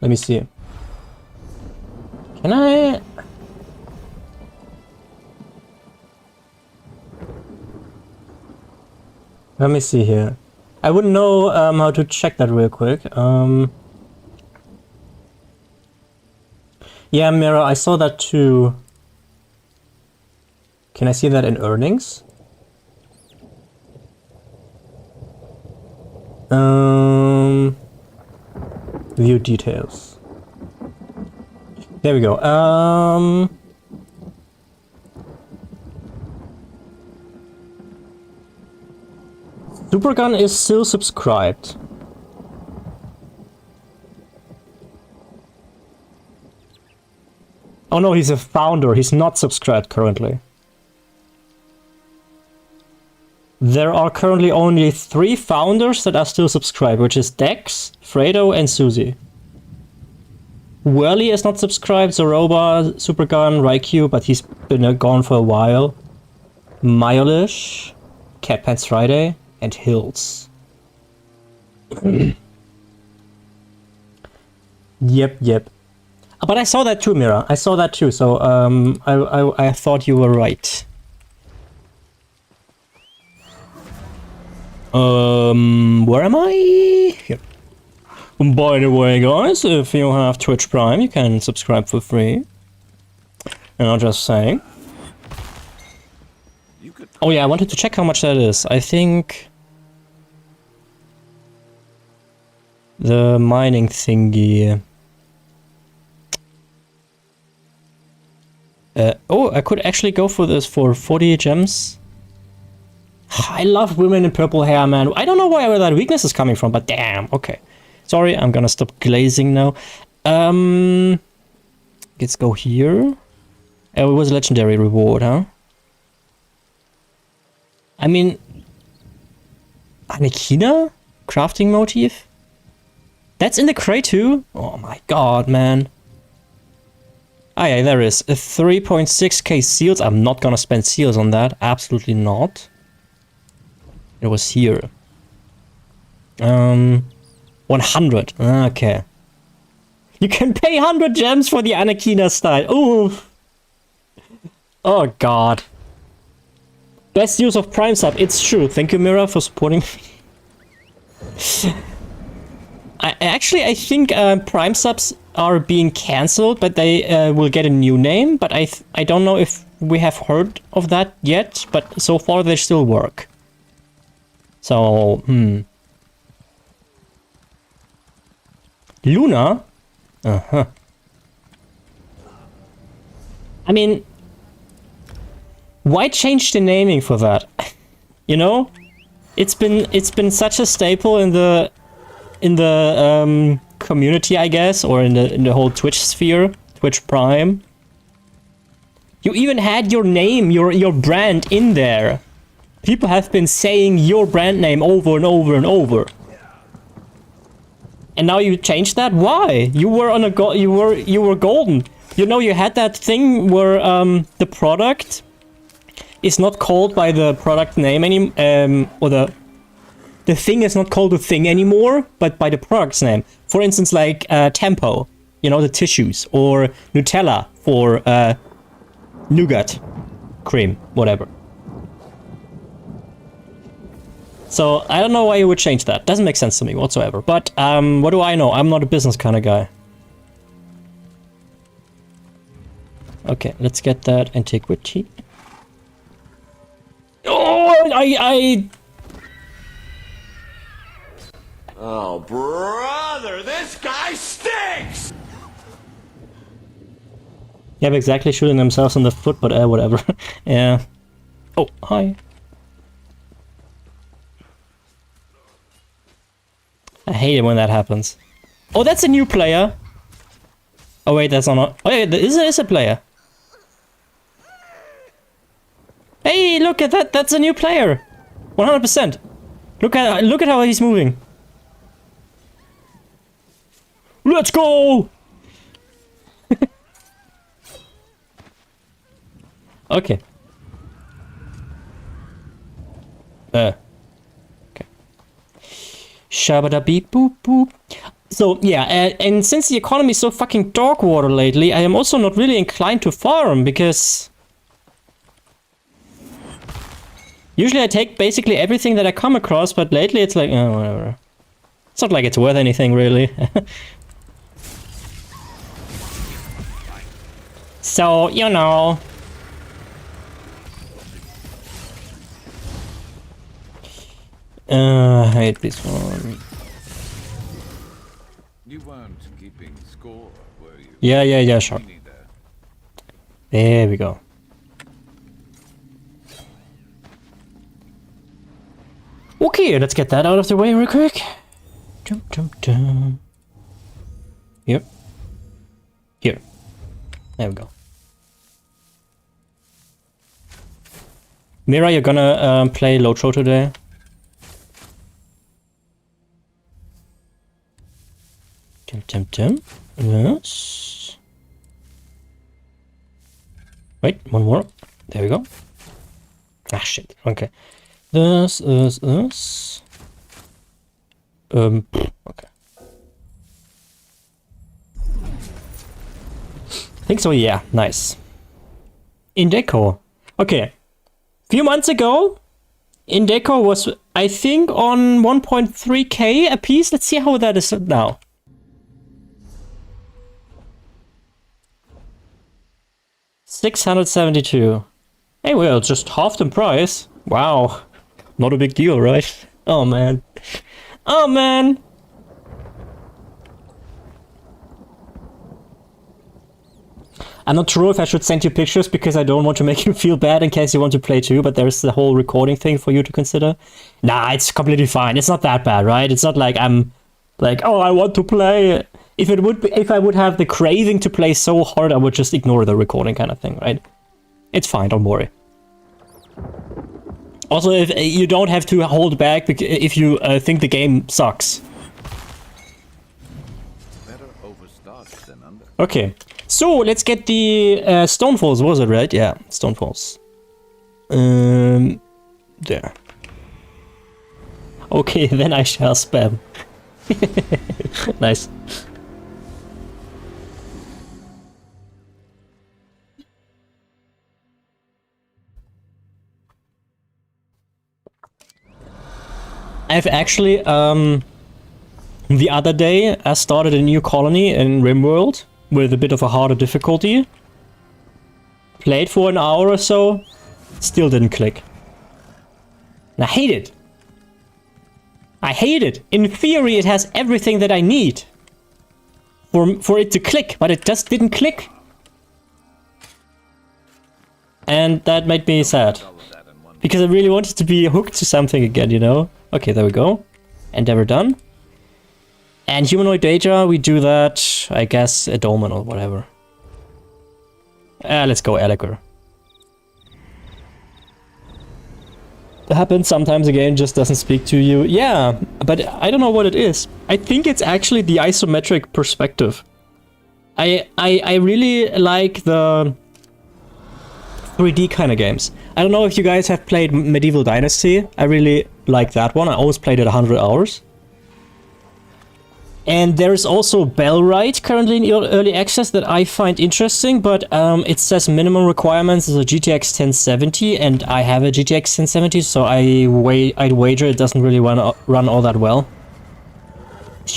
Speaker 1: Let me see. Can I? Let me see here. I wouldn't know how to check that real quick. Yeah, Mira, I saw that too. Can I see that in earnings? View details. There we go. Supergun is still subscribed. Oh no, he's a founder. He's not subscribed currently. There are currently only 3 founders that are still subscribed, which is Dex, Fredo, and Susie. Whirly is not subscribed, Zoroba, Supergun, Raikou, but he's been gone for a while. Myolish, Cat Pants Friday, and Hills. Yep. But I saw that too, Mira. I saw that too, so I thought you were right. Where am I? Here. By the way, guys, if you have Twitch Prime, you can subscribe for free. And I'm just saying. Oh yeah, I wanted to check how much that is. I think the mining thingy. Oh, I could actually go for this for 40 gems. I love women in purple hair, man. I don't know where that weakness is coming from, but damn. Okay. Sorry, I'm gonna stop glazing now. Let's go here. Oh, it was a legendary reward, huh? I mean, Anekina? Crafting motif? That's in the crate too? Oh my god, man. Ah yeah, there is. 3.6k seals. I'm not gonna spend seals on that. Absolutely not. It was here. 100. Okay. You can pay 100 gems for the Anekina style. Ooh. Oh god. Best use of Prime Sub. It's true. Thank you, Mira, for supporting me. I think Prime Subs are being cancelled, but they will get a new name. But I don't know if we have heard of that yet. But so far they still work. So, Luna? Uh-huh. I mean, why change the naming for that? You know? It's been such a staple in the community, I guess, or in the whole Twitch sphere, Twitch Prime. You even had your name, your brand in there. People have been saying your brand name over and over and over. And now you changed that? Why? You were on a you were golden. You know, you had that thing where the product is not called by the product name or the thing is not called the thing anymore, but by the product's name. For instance, like Tempo, you know, the tissues, or Nutella for nougat cream, whatever. So I don't know why you would change that. Doesn't make sense to me whatsoever. But what do I know? I'm not a business kind of guy. Okay, let's get that antiquity. Oh,
Speaker 2: Oh, brother, this guy stinks!
Speaker 1: Yeah, exactly, shooting themselves in the foot, but whatever. Yeah. Oh, hi. hate it when that happens. Oh, that's a new player. Oh wait, that's not. Oh yeah, there is a player. Hey, look at that! That's a new player. 100%. Look at how he's moving. Let's go! Okay. Okay. Shabada beep boop boop. So yeah, and since the economy is so fucking dog water lately, I am also not really inclined to farm because usually I take basically everything that I come across, but lately it's like, oh, whatever. It's not like it's worth anything really. So, you know. I hate this one.
Speaker 3: You weren't keeping score, were you?
Speaker 1: Yeah, sure. There we go. Okay, let's get that out of the way real quick. Dum, dum, dum. Here. Here. There we go. Mira, you're gonna play Lotro today? Yes. Wait, one more. There we go. Ah, shit. Okay. This. Okay. I think so, yeah. Nice. Indeco. Okay. Few months ago, Indeco was, I think, on 1.3k a piece. Let's see how that is now. $672. Hey, well, just half the price. Wow. Not a big deal, right? Oh, man. Oh, man. I'm not sure if I should send you pictures because I don't want to make you feel bad in case you want to play too, but there's the whole recording thing for you to consider. Nah, it's completely fine. It's not that bad, right? It's not like I'm like, oh, I want to play. If I would have the craving to play so hard, I would just ignore the recording kind of thing, right? It's fine, don't worry. Also, if you don't have to hold back if you think the game sucks.
Speaker 3: Better overstart than under.
Speaker 1: Okay, so let's get the Stonefalls, was it right? Yeah, Stonefalls. There. Okay, then I shall spam. Nice. I've actually, the other day, I started a new colony in RimWorld with a bit of a harder difficulty. Played for an hour or so, still didn't click. And I hate it. I hate it. In theory, it has everything that I need for it to click, but it just didn't click. And that made me sad. Because I really wanted to be hooked to something again, you know? Okay, there we go. Endeavor done. And humanoid data, we do that, I guess, a Dolmen or whatever. Let's go Eliker. That happens sometimes again, just doesn't speak to you. Yeah, but I don't know what it is. I think it's actually the isometric perspective. I really like the 3D kind of games. I don't know if you guys have played Medieval Dynasty. I really like that one. I always played it 100 hours. And there's also Bellwright currently in early access that I find interesting, but it says minimum requirements is a GTX 1070, and I have a GTX 1070, so I'd wager it doesn't really run all that well.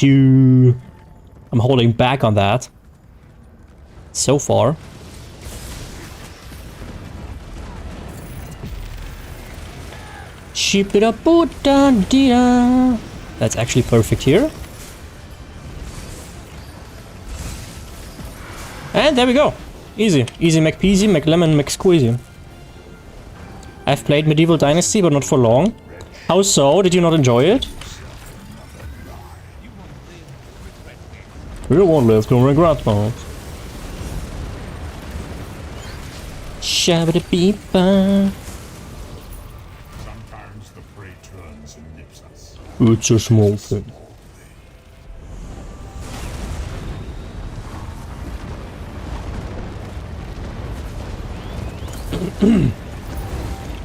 Speaker 1: I'm holding back on that. So far. That's actually perfect here. And there we go. Easy. Easy McPeasy, McLemon, McSqueezy. I've played Medieval Dynasty, but not for long. How so? Did you not enjoy it? You won't live to regret that. Shabba-da-beep-ba.
Speaker 4: Sometimes the prey turns and nips us.
Speaker 1: It's a small thing.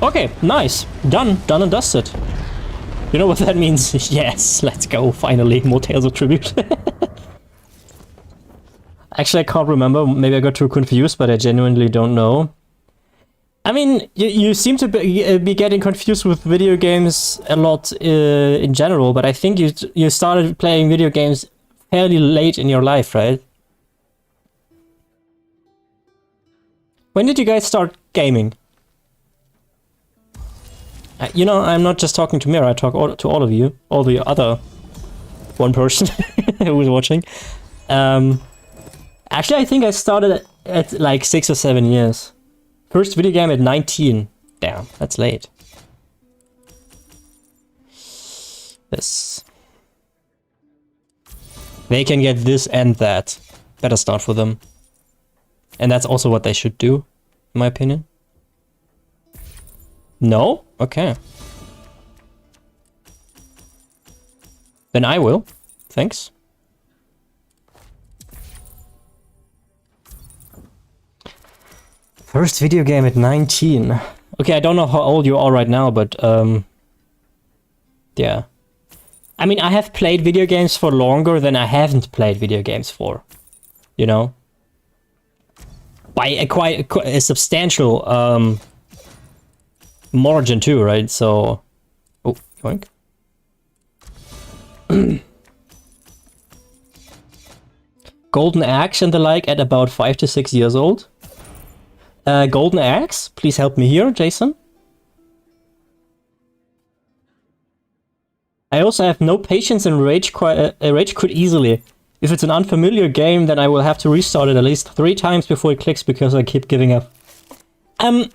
Speaker 1: Okay, nice. Done and dusted. You know what that means? Yes, let's go, finally. More Tales of Tribute. Actually, I can't remember. Maybe I got too confused, but I genuinely don't know. I mean, you seem to be getting confused with video games a lot in general, but I think you started playing video games fairly late in your life, right? When did you guys start gaming? You know, I'm not just talking to Mira, I talk to all of you, all the other one person who was watching. Actually, I think I started at like 6 or 7 years. First video game at 19. Damn, that's late. This. They can get this and that. Better start for them. And that's also what they should do, in my opinion. No? Okay. Then I will. Thanks. First video game at 19. Okay, I don't know how old you are right now, but yeah. I mean, I have played video games for longer than I haven't played video games for. You know? By a substantial margin too, right? So... Oh, yoink. Golden Axe and the like at about 5 to 6 years old. Golden Axe, please help me here, Jason. I also have no patience and rage quit easily. If it's an unfamiliar game, then I will have to restart it at least 3 times before it clicks because I keep giving up.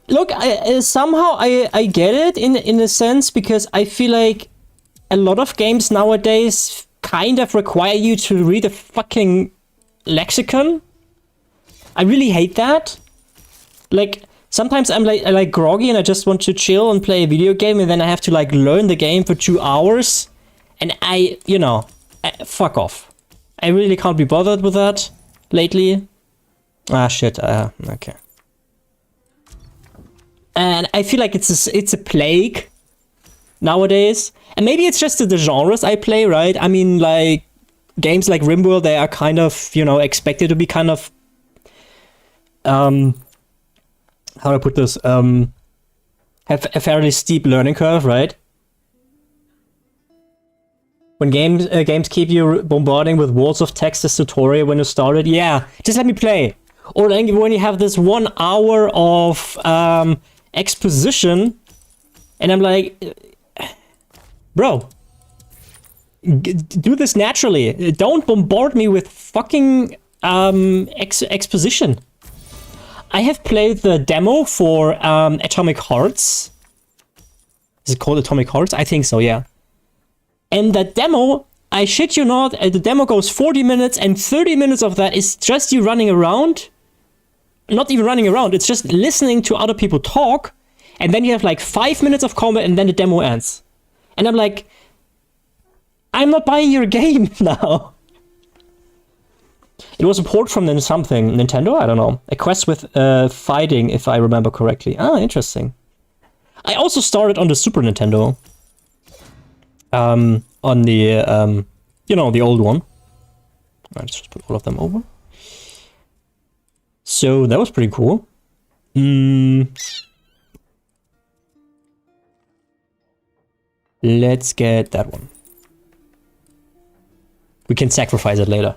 Speaker 1: Look, somehow I get it in a sense, because I feel like a lot of games nowadays kind of require you to read a fucking lexicon. I really hate that. Like, sometimes I'm like groggy and I just want to chill and play a video game, and then I have to like learn the game for 2 hours, and you know, fuck off. I really can't be bothered with that lately. Ah, shit. Okay. And I feel like it's a plague nowadays. And maybe it's just the genres I play, right? I mean, like, games like RimWorld, they are kind of, you know, expected to be kind of... how do I put this? Have a fairly steep learning curve, right? When games keep you bombarding with walls of text as tutorial when you started, yeah, just let me play. Or then when you have this 1 hour of exposition, and I'm like, bro, do this naturally. Don't bombard me with fucking exposition. I have played the demo for Atomic Hearts. Is it called Atomic Hearts? I think so, yeah. And that demo, I shit you not, the demo goes 40 minutes, and 30 minutes of that is just you running around. Not even running around, it's just listening to other people talk, and then you have like 5 minutes of combat, and then the demo ends. And I'm like, I'm not buying your game now. It was a port from Nintendo, I don't know. A quest with fighting, if I remember correctly. Ah, interesting. I also started on the Super Nintendo. On the, you know, the old one. Let's just put all of them over. So that was pretty cool. Let's get that one. We can sacrifice it later.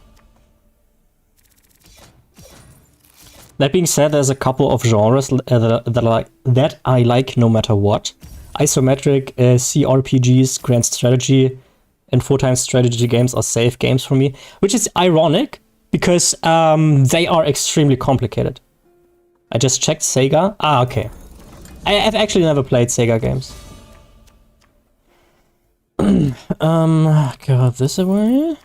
Speaker 1: That being said, there's a couple of genres that I like no matter what. Isometric, CRPGs, grand strategy, and 4x strategy games are safe games for me, which is ironic because they are extremely complicated. I just checked Sega. Ah, okay. I've actually never played Sega games. God, this away?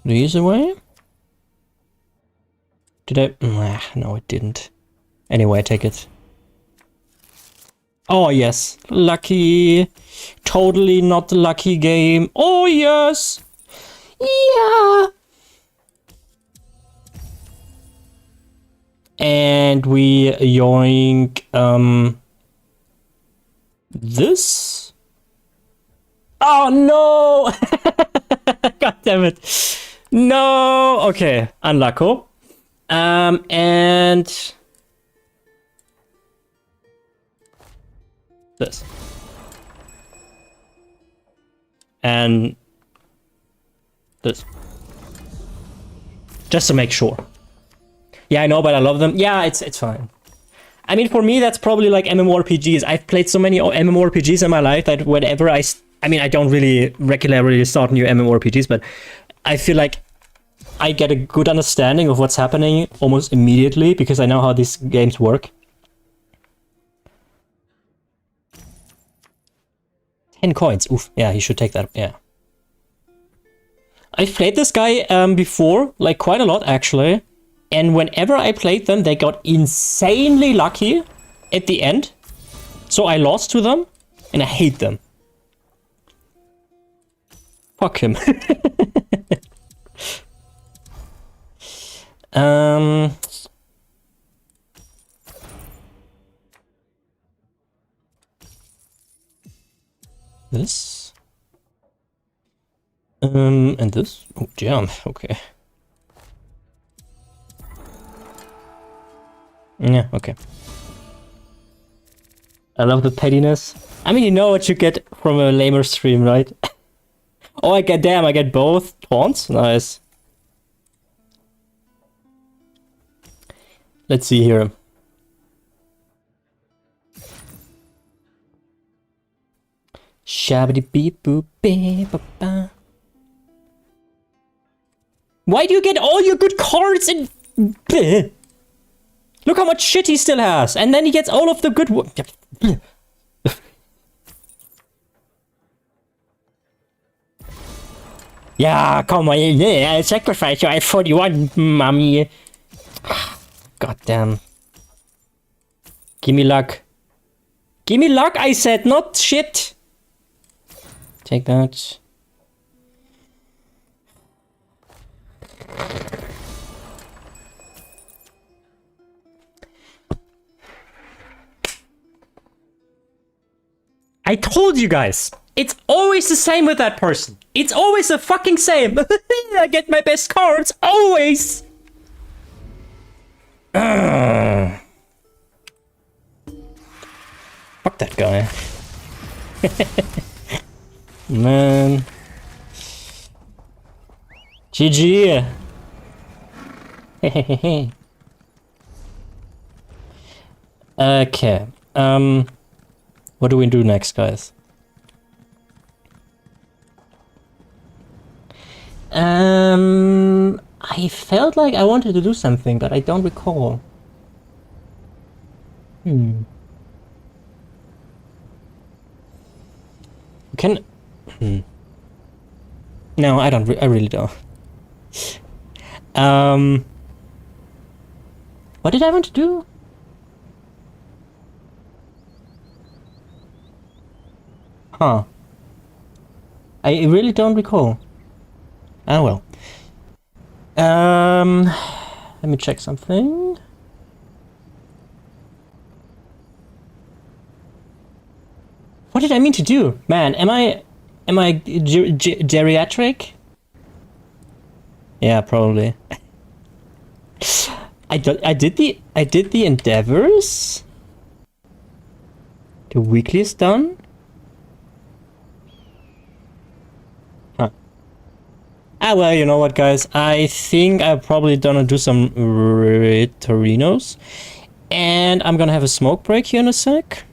Speaker 1: the easy way? Did I? No, it didn't. Anyway, I take it. Oh, yes. Lucky. Totally not the lucky game. Oh, yes. Yeah. And we yoink, this? Oh, no. God damn it. No. Okay. Unlucky. And this. And this. Just to make sure. Yeah, I know, but I love them. Yeah, it's fine. I mean, for me, that's probably like MMORPGs. I've played so many MMORPGs in my life that whenever I mean, I don't really regularly start new MMORPGs, but I feel like I get a good understanding of what's happening almost immediately because I know how these games work. 10 coins. Oof. Yeah, he should take that. Yeah. I've played this guy before, like quite a lot actually. And whenever I played them, they got insanely lucky at the end. So I lost to them and I hate them. Fuck him. This. And this. Oh, jam. Okay. Yeah, okay. I love the pettiness. I mean, you know what you get from a lamer stream, right? Oh, I get both taunts? Nice. Let's see here. Shabby beep boop beep ba ba. Why do you get all your good cards and bleh? Look how much shit he still has, and then he gets all of the good one. Yeah, come on, yeah, I'll sacrifice you at 41, mommy. God damn. Give me luck. Give me luck, I said, not shit. Take that. I told you guys, it's always the same with that person. It's always the fucking same. I get my best cards, always. Fuck that guy. Man. GG. Okay. What do we do next, guys? I felt like I wanted to do something, but I don't recall. We can... No, I don't. I really don't. What did I want to do? Huh. I really don't recall. Ah, well. Let me check something. What did I mean to do? Man, am I geriatric? Yeah, probably. I did the endeavors. The weekly is done. Huh. Ah, well, you know what, guys? I think I'm probably gonna do some Torinos, and I'm gonna have a smoke break here in a sec.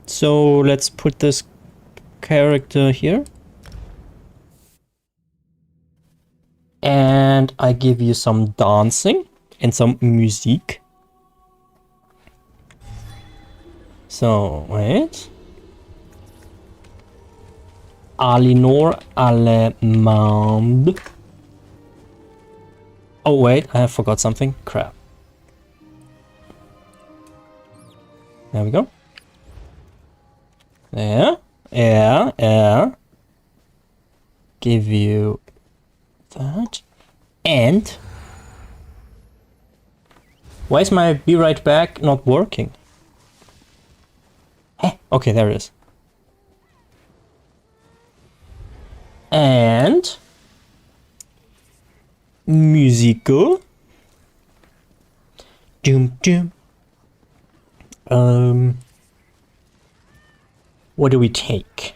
Speaker 1: So let's put this character here. And I give you some dancing and some music. So, wait. Alinor Allemande. Oh wait, I have forgot something. Crap. There we go. There. Yeah, yeah. Give you that. And why is my be right back not working? Eh, okay, there it is. And musical. Doom doom. What do we take?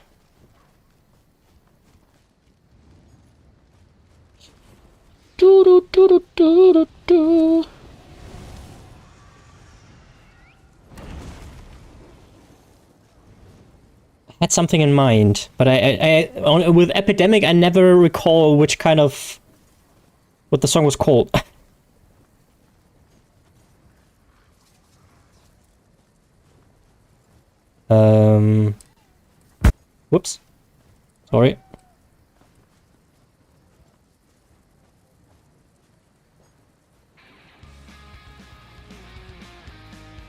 Speaker 1: Do do do do do do do. Had something in mind, but with Epidemic I never recall which kind of what the song was called. Whoops. Sorry.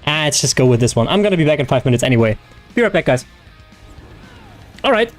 Speaker 1: Let's just go with this one. I'm gonna be back in 5 minutes anyway. Be right back, guys. Alright.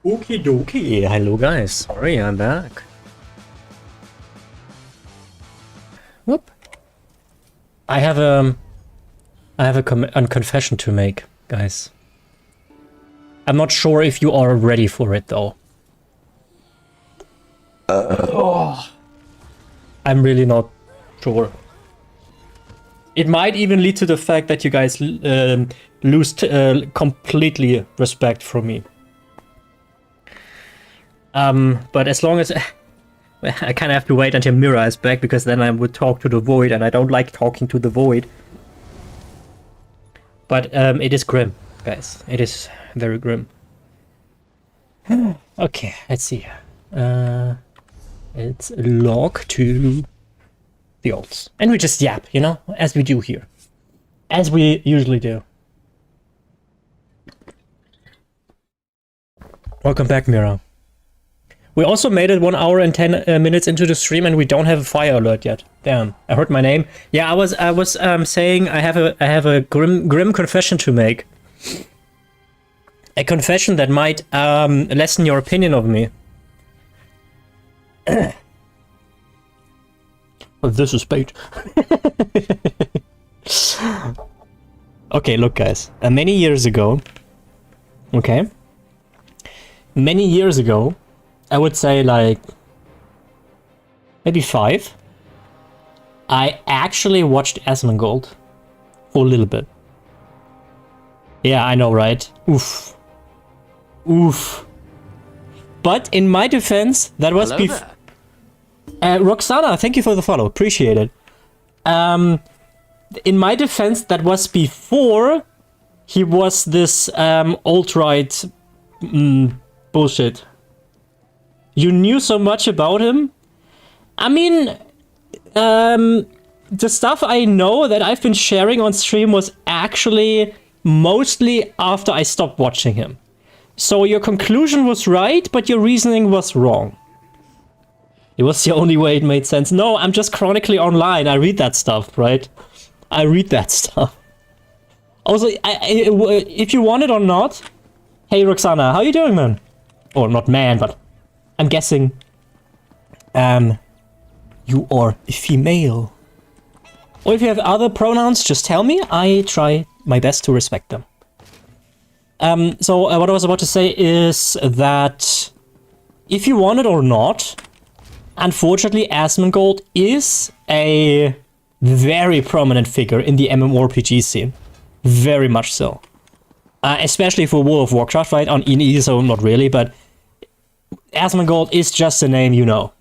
Speaker 1: Okie dokie. Hello guys. Sorry, I'm back. Whoop. I have a confession to make, guys. I'm not sure if you are ready for it though. I'm really not sure. It might even lead to the fact that you guys lose completely respect from me. But as long as I kind of have to wait until Mira is back, because then I would talk to the void, and I don't like talking to the void. But it is grim, guys. It is very grim. Okay, let's see. It's log to the alts. And we just yap, you know, as we do here. As we usually do. Welcome back, Mira. We also made it 1 hour and 10 minutes into the stream, and we don't have a fire alert yet. Damn, I heard my name. Yeah, I was saying I have a grim confession to make. A confession that might lessen your opinion of me. This is bait. Okay, look, guys. Many years ago, okay, many years ago, I would say like maybe 5. I actually watched Asmongold for a little bit. Yeah, I know, right? Oof. Oof. But in my defense, that was before. Roxana, thank you for the follow. Appreciate it. In my defense, that was before he was this alt-right bullshit. You knew so much about him. I mean, the stuff I know that I've been sharing on stream was actually mostly after I stopped watching him. So your conclusion was right, but your reasoning was wrong. It was the only way it made sense. No, I'm just chronically online. I read that stuff, right? I read that stuff. Also, if you want it or not, hey Roxana, how you doing, man? Or not man, but I'm guessing you are a female. Or if you have other pronouns, just tell me. I try my best to respect them. So what I was about to say is that if you want it or not, unfortunately, Asmongold is a very prominent figure in the MMORPG scene. Very much so. Especially for World of Warcraft, right? In ESO, not really, but Asmongold is just a name you know.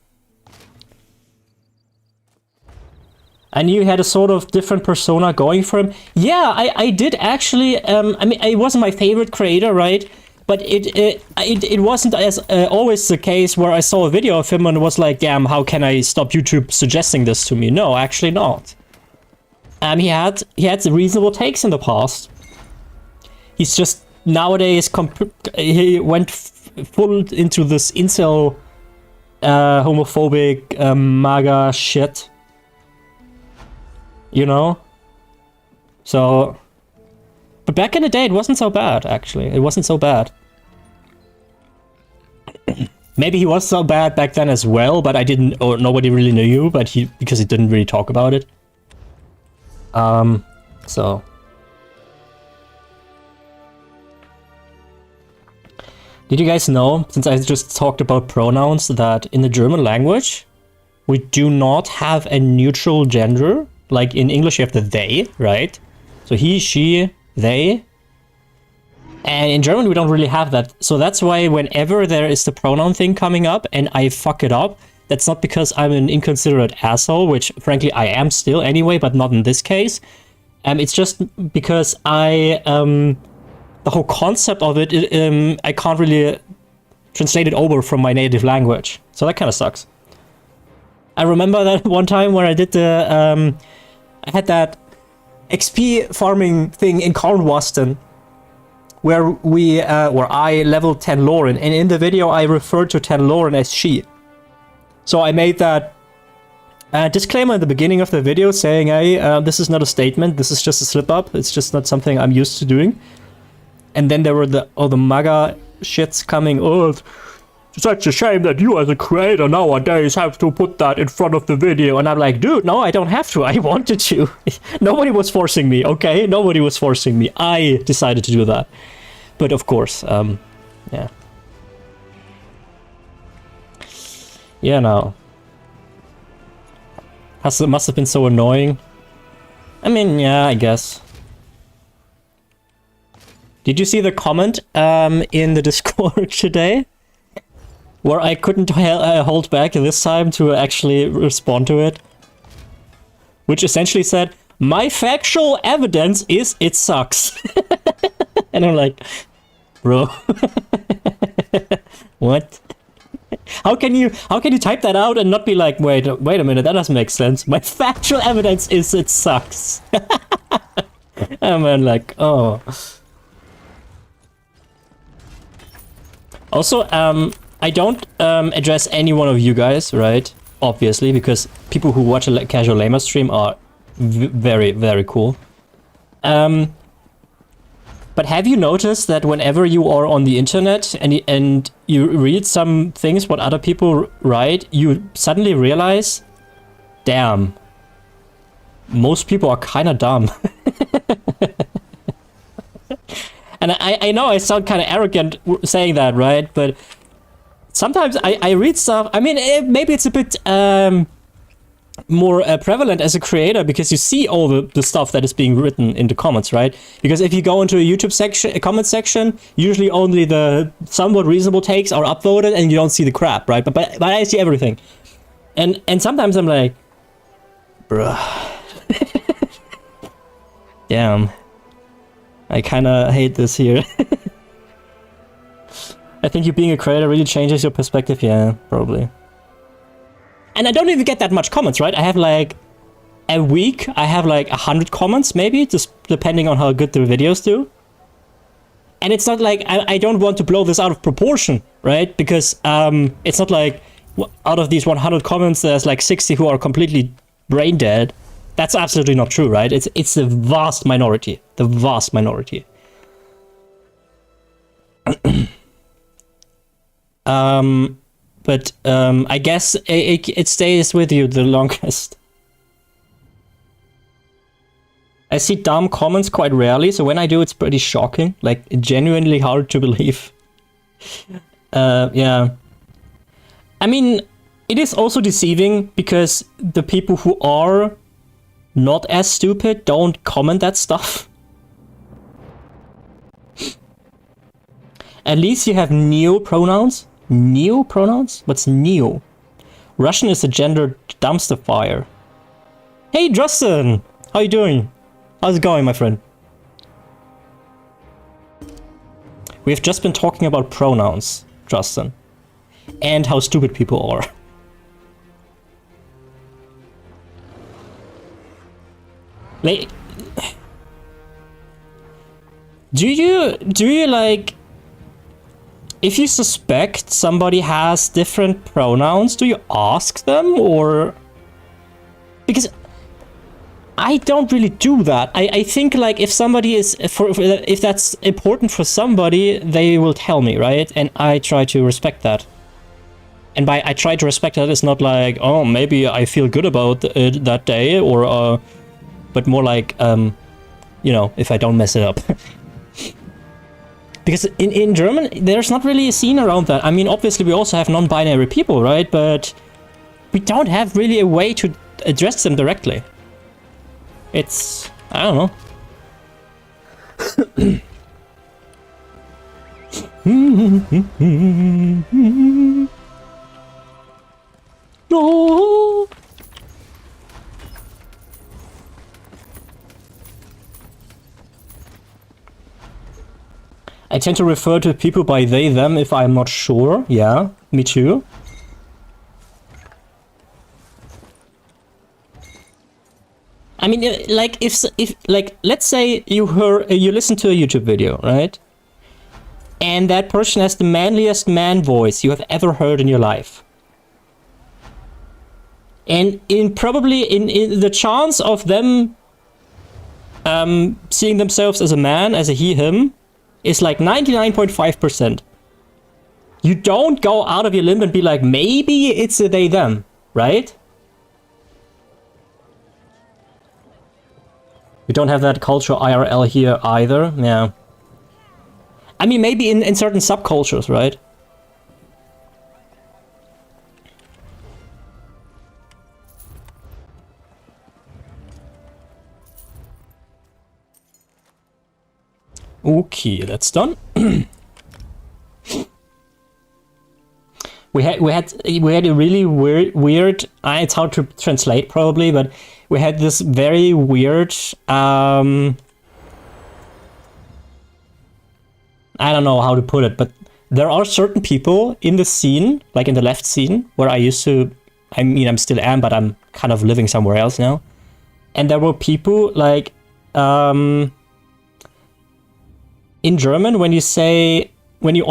Speaker 1: I knew you had a sort of different persona going for him. Yeah, I did actually. I mean, it wasn't my favorite creator, right? But it wasn't as always the case where I saw a video of him and was like, damn, how can I stop YouTube suggesting this to me? No, actually not. He had the reasonable takes in the past. He's just nowadays he went full into this incel homophobic MAGA shit. You know? So, but back in the day, it wasn't so bad, actually. It wasn't so bad. Maybe he was so bad back then as well, but I didn't, or nobody really knew, but because he didn't really talk about it. So. Did you guys know, since I just talked about pronouns, that in the German language, we do not have a neutral gender? Like in English, you have the they, right? So he, she, they. And in German, we don't really have that. So that's why whenever there is the pronoun thing coming up and I fuck it up, that's not because I'm an inconsiderate asshole, which frankly I am still anyway, but not in this case. It's just because the whole concept of it, I can't really translate it over from my native language. So that kind of sucks. I remember that one time where I did I had that XP farming thing in Cornwaston, where I leveled 10 Lauren, and in the video I referred to 10 Lauren as she. So I made that disclaimer at the beginning of the video saying, hey, this is not a statement, this is just a slip up, it's just not something I'm used to doing. And then there were all the MAGA shits coming. Oh, it's such a shame that you as a creator nowadays have to put that in front of the video. And I'm like, dude, no, I don't have to. I wanted to. Nobody was forcing me, okay? Nobody was forcing me. I decided to do that. But of course, yeah. Yeah, no. Must have been so annoying. I mean, yeah, I guess. Did you see the comment in the Discord today? Where I couldn't hold back this time to actually respond to it? Which essentially said, my factual evidence is it sucks. And I'm like, bro. What? How can you type that out and not be like, wait a minute, that doesn't make sense. My factual evidence is it sucks. And I'm like, oh. Also, I don't address any one of you guys, right? Obviously, because people who watch a casual lamer stream are very, very cool. But have you noticed that whenever you are on the internet and you read some things what other people write, you suddenly realize, damn, most people are kind of dumb. And I know I sound kind of arrogant saying that, right? But sometimes I read stuff. I mean, maybe it's a bit more prevalent as a creator because you see all the stuff that is being written in the comments, right? Because if you go into a YouTube section, a comment section, usually only the somewhat reasonable takes are upvoted and you don't see the crap, right? But I see everything. And sometimes I'm like, bruh. Damn. I kind of hate this here. I think you being a creator really changes your perspective. Yeah, probably. And I don't even get that much comments, right? I have like a week, I have like 100 comments maybe, just depending on how good the videos do. And it's not like, I don't want to blow this out of proportion, right? Because it's not like out of these 100 comments, there's like 60 who are completely brain dead. That's absolutely not true, right? It's the vast minority. The vast minority. But I guess it stays with you the longest. I see dumb comments quite rarely, so when I do, it's pretty shocking. Like, genuinely hard to believe. Yeah. I mean, it is also deceiving because the people who are not as stupid don't comment that stuff. At least you have neo pronouns. Neo pronouns? What's neo? Russian is a gender dumpster fire. Hey Justin! How you doing? How's it going, my friend? We have just been talking about pronouns, Justin. And how stupid people are. Like, do you like, if you suspect somebody has different pronouns, do you ask them, or? Because I don't really do that. I think like if somebody is, if that's important for somebody, they will tell me, right? And I try to respect that. And by I try to respect that, it's not like, oh, maybe I feel good about it that day, or but more like, you know, if I don't mess it up. Because in German, there's not really a scene around that. I mean, obviously we also have non-binary people, right? But we don't have really a way to address them directly. It's, I don't know. No. I tend to refer to people by they, them if I'm not sure. Yeah, me too. I mean, like if like let's say you listen to a YouTube video, right? And that person has the manliest man voice you have ever heard in your life. And in the chance of them seeing themselves as a man, as a he, him, is like 99.5%. You don't go out of your limb and be like, maybe it's a they them, right? We don't have that culture IRL here either, yeah. I mean, maybe in certain subcultures, right? Okay, that's done. we had a really weird. It's hard to translate probably, but we had this very weird. I don't know how to put it, but there are certain people in the scene, like in the left scene, where I used to. I mean, I'm still am, but I'm kind of living somewhere else now. And there were people like. In German, when you say when you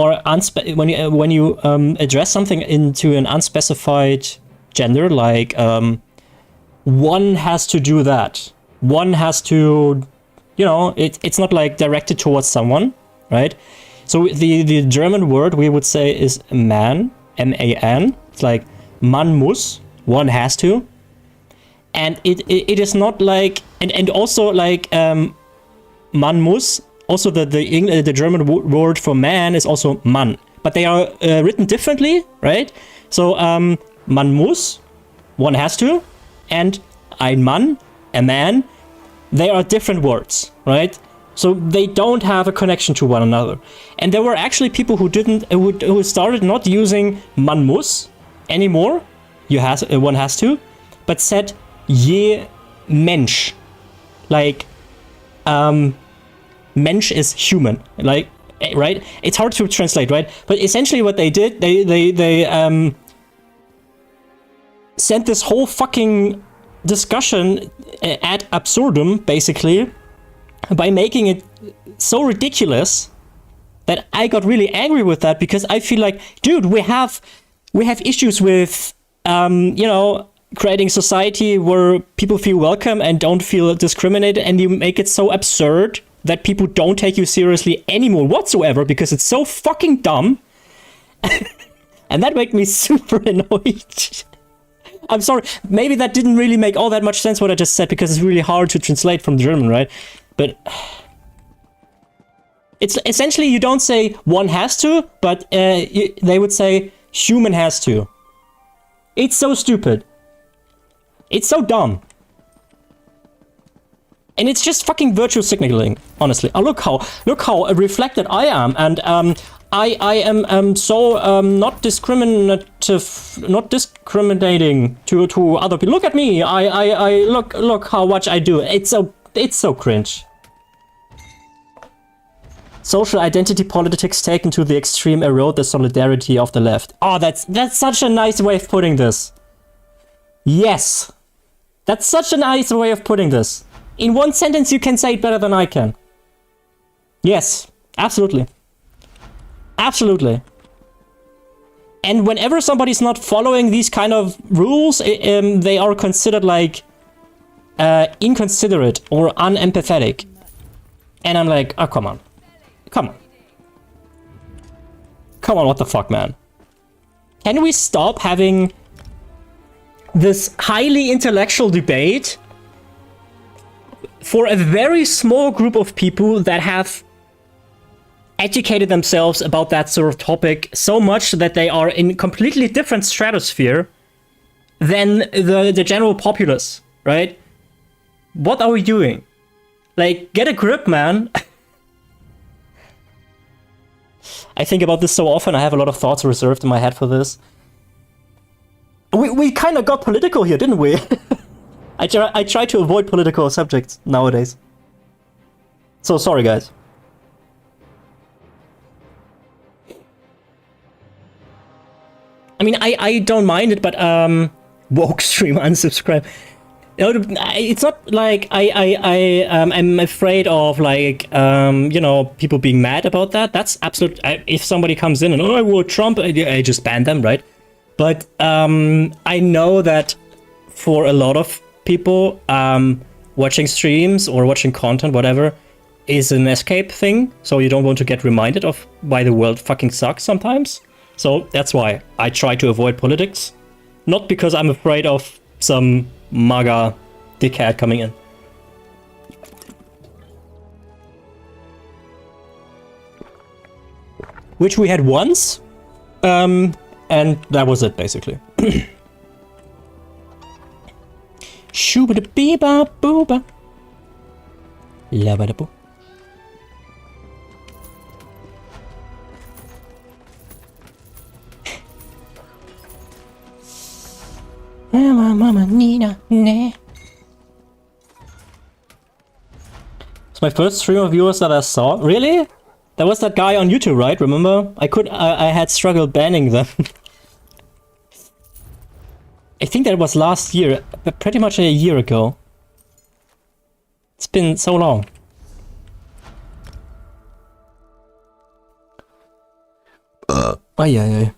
Speaker 1: address something into an unspecified gender, like one has to do that, one has to, you know, it's not like directed towards someone, right? So the German word we would say is man, M-A-N. It's like man muss, one has to, and it is not like and also like man muss. Also, the German word for man is also Mann, but they are written differently, right? So man muss, one has to, and ein Mann, a man, they are different words, right? So they don't have a connection to one another. And there were actually people who started not using man muss anymore. One has to, but said je Mensch, like Mensch is human, like, right? It's hard to translate, right? But essentially what they did, they sent this whole fucking discussion ad absurdum, basically, by making it so ridiculous that I got really angry with that, because I feel like, dude, we have issues with, you know, creating society where people feel welcome and don't feel discriminated, and you make it so absurd that people don't take you seriously anymore whatsoever because it's so fucking dumb. And that made me super annoyed. I'm sorry, maybe that didn't really make all that much sense what I just said, because it's really hard to translate from German, right? But it's essentially, you don't say one has to, but they would say human has to. It's so stupid. It's so dumb. And it's just fucking virtue signaling, honestly. Oh, look how reflected I am, and I am so not discriminating to other people. Look at me. I look how much I do. It's so cringe. Social identity politics taken to the extreme erode the solidarity of the left. Oh, that's such a nice way of putting this. Yes, that's such a nice way of putting this. In one sentence, you can say it better than I can. Yes, absolutely. Absolutely. And whenever somebody's not following these kind of rules, they are considered like inconsiderate or unempathetic. And I'm like, oh, come on. Come on. Come on, what the fuck, man? Can we stop having this highly intellectual debate for a very small group of people that have educated themselves about that sort of topic so much that they are in completely different stratosphere than the general populace, right? What are we doing? Like, get a grip, man. I think about this so often. I have a lot of thoughts reserved in my head for this. We kind of got political here, didn't we? I try to avoid political subjects nowadays. So sorry, guys. I mean, I don't mind it, but woke stream unsubscribe. It's not like I'm afraid of, like, you know, people being mad about that. That's absolute. If somebody comes in and, oh, I will Trump, I just ban them, right? But I know that for a lot of people, watching streams or watching content, whatever, is an escape thing. So you don't want to get reminded of why the world fucking sucks sometimes. So that's why I try to avoid politics. Not because I'm afraid of some MAGA dickhead coming in. Which we had once, and that was it, basically. Shooba-da-bee-ba booba. Labba-da-boo. Mama Nina, ne. It's my first stream of viewers that I saw. Really? There was that guy on YouTube, right? Remember? I had struggled banning them. I think that was last year, but pretty much a year ago. It's been so long. Ay.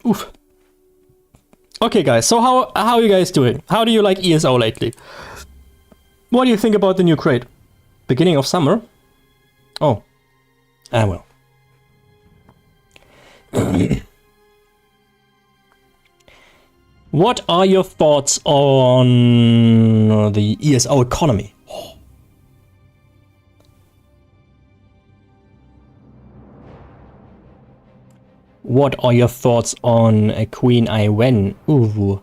Speaker 1: Oof. Okay, guys. So how are you guys doing? How do you like ESO lately? What do you think about the new crate? Beginning of summer? Oh. Ah, well. What are your thoughts on the ESO economy? What are your thoughts on a Queen Iwen? Ooh.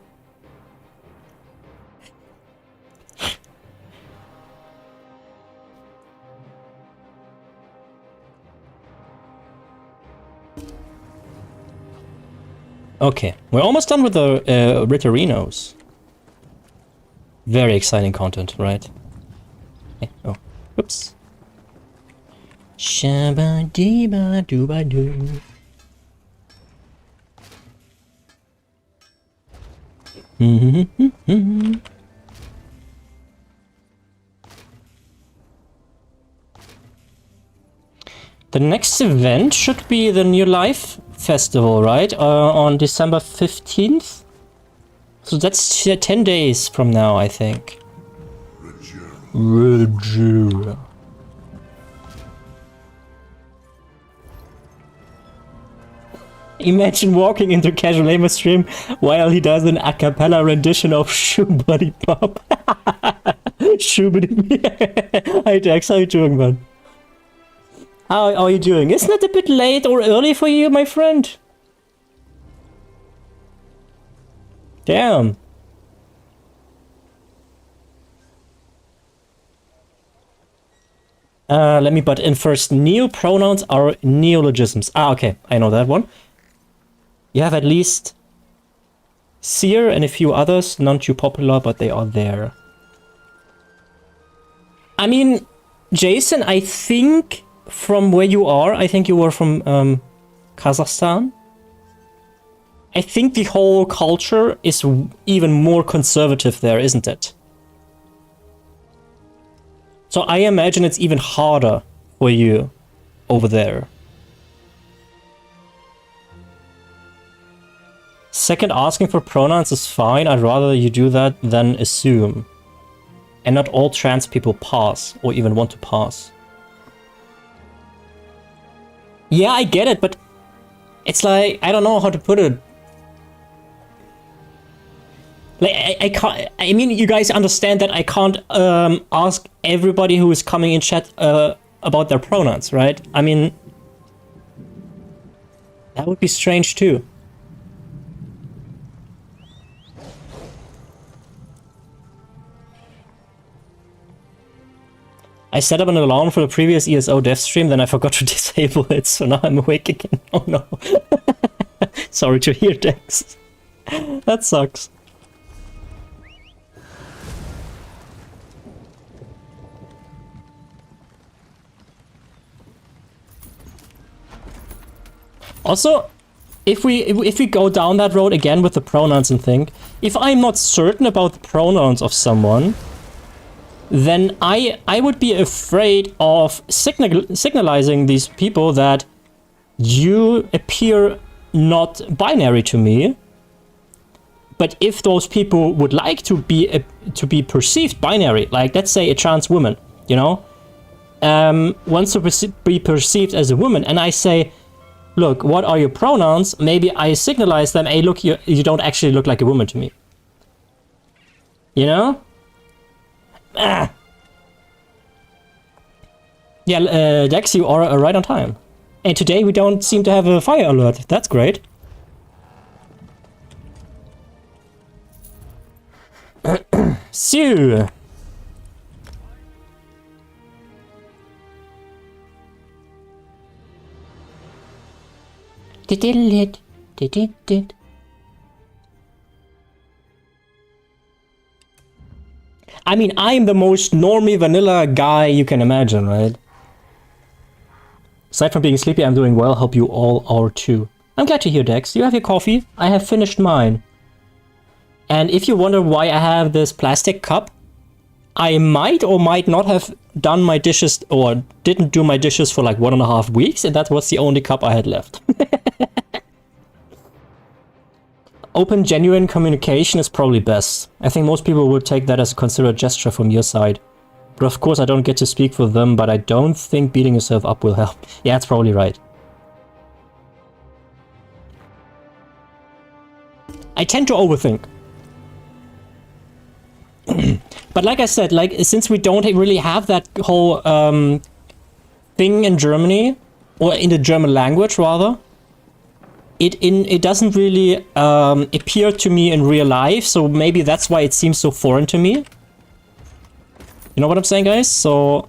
Speaker 1: Okay, we're almost done with the Ritterinos. Very exciting content, right? Okay. Oh, oops. Shabba-dee-ba-doo-ba-doo. The next event should be the New Life Festival, right? On December 15th? So that's 10 days from now, I think. Regura. Imagine walking into Casual Gamer stream while he does an a cappella rendition of Shoobody Pop. Shoobody. Hi Jax, how you doing, man? How are you doing? Isn't it a bit late or early for you, my friend? Damn. Let me butt in first. Neo pronouns are neologisms. Ah, okay. I know that one. You have at least Seer and a few others, none too popular, but they are there. I mean, Jason, I think from where you are, I think you were from Kazakhstan. I think the whole culture is even more conservative there, isn't it? So I imagine it's even harder for you over there. Second, asking for pronouns is fine. I'd rather you do that than assume. And not all trans people pass or even want to pass. Yeah, I get it, but it's like, I don't know how to put it. Like, I can't, I mean, you guys understand that I can't ask everybody who is coming in chat about their pronouns, right? I mean, that would be strange too. I set up an alarm for the previous ESO dev stream, then I forgot to disable it, so now I'm awake again. Oh no. Sorry to hear, Dex. That sucks. Also, if we go down that road again with the pronouns and thing, if I'm not certain about the pronouns of someone, then I would be afraid of signalizing these people that you appear not binary to me. But if those people would like to be perceived binary, like let's say a trans woman, you know, wants to be perceived as a woman, and I say, look, what are your pronouns? Maybe I signalize them, hey, look, you don't actually look like a woman to me. You know? Ah. Yeah, Dex, you are right on time. And today we don't seem to have a fire alert. That's great. So... I mean, I'm the most normie vanilla guy you can imagine, right? Aside from being sleepy, I'm doing well. Hope you all are too. I'm glad to hear, Dex. You have your coffee? I have finished mine. And if you wonder why I have this plastic cup, I might or might not have done my dishes or didn't do my dishes for like 1.5 weeks, and that was the only cup I had left. Open, genuine communication is probably best. I think most people would take that as a considerate gesture from your side. But of course I don't get to speak for them, but I don't think beating yourself up will help. Yeah, that's probably right. I tend to overthink. But like I said, like since we don't really have that whole thing in Germany, or in the German language rather, it doesn't really appear to me in real life, so maybe that's why it seems so foreign to me. You know what I'm saying, guys? So...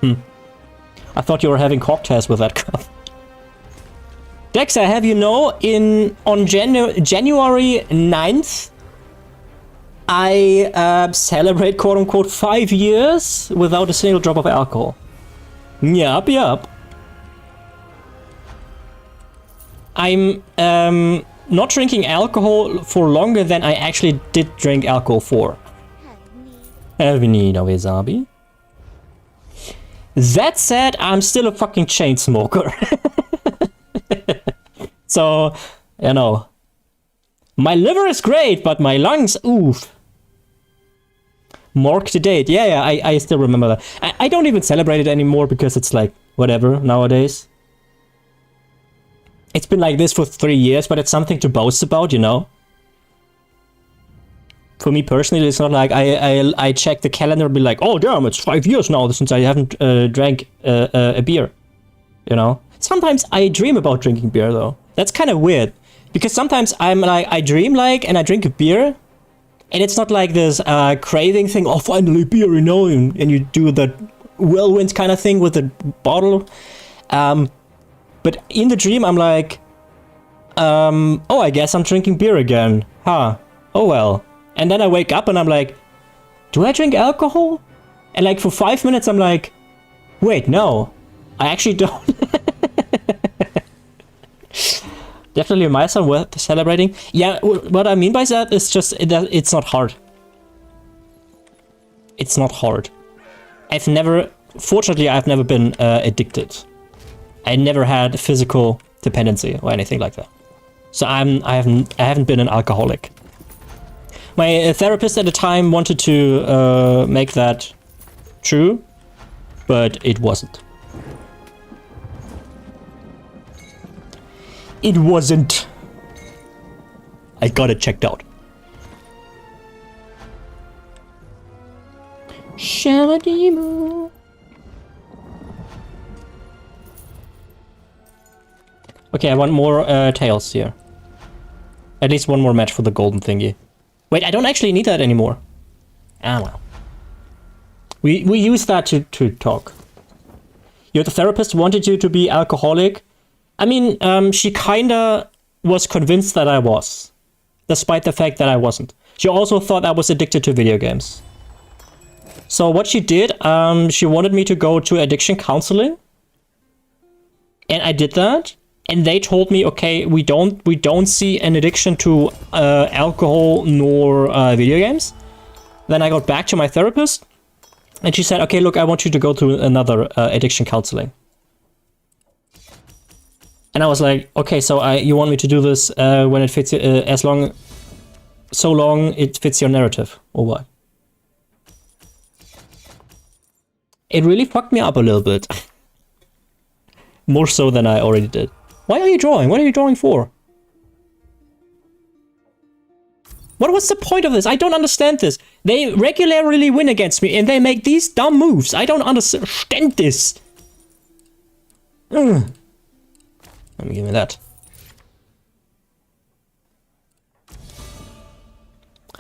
Speaker 1: I thought you were having cocktails with that cup. Dex, I have you know, on January 9th, I celebrate quote-unquote 5 years without a single drop of alcohol. Yup, yup. I'm not drinking alcohol for longer than I actually did drink alcohol for. Wasabi. That said, I'm still a fucking chain smoker. So, you know, my liver is great, but my lungs, oof. Morgue to date. Yeah, I still remember that. I don't even celebrate it anymore because it's like, whatever, nowadays. It's been like this for 3 years, but it's something to boast about, you know? For me personally, it's not like I check the calendar and be like, oh damn, it's 5 years now since I haven't drank a beer, you know? Sometimes I dream about drinking beer though. That's kind of weird, because sometimes I'm like, I dream like, and I drink a beer, and it's not like this craving thing, oh finally beer, you know, and you do the whirlwind kind of thing with the bottle. But in the dream I'm like, oh, I guess I'm drinking beer again. Huh, oh well. And then I wake up and I'm like, do I drink alcohol? And like for 5 minutes I'm like, wait, no, I actually don't. Definitely a milestone worth celebrating. Yeah, what I mean by that is just that it's not hard. It's not hard. Fortunately, I've never been addicted. I never had physical dependency or anything like that. So I haven't been an alcoholic. My therapist at the time wanted to make that true, but it wasn't. It wasn't. I got it checked out. Shabadimu. Okay, I want more tails here. At least one more match for the golden thingy. Wait, I don't actually need that anymore. Ah, well. We use that to talk. Your therapist wanted you to be alcoholic. I mean, she kinda was convinced that I was, despite the fact that I wasn't. She also thought I was addicted to video games. So what she did, she wanted me to go to addiction counseling, and I did that. And they told me, okay, we don't see an addiction to alcohol nor video games. Then I got back to my therapist, and she said, okay, look, I want you to go to another addiction counseling. And I was like, okay, so you want me to do this when it fits so long it fits your narrative, or what? It really fucked me up a little bit. More so than I already did. Why are you drawing? What are you drawing for? What was the point of this? I don't understand this. They regularly win against me and they make these dumb moves. I don't understand this. Let me give me that.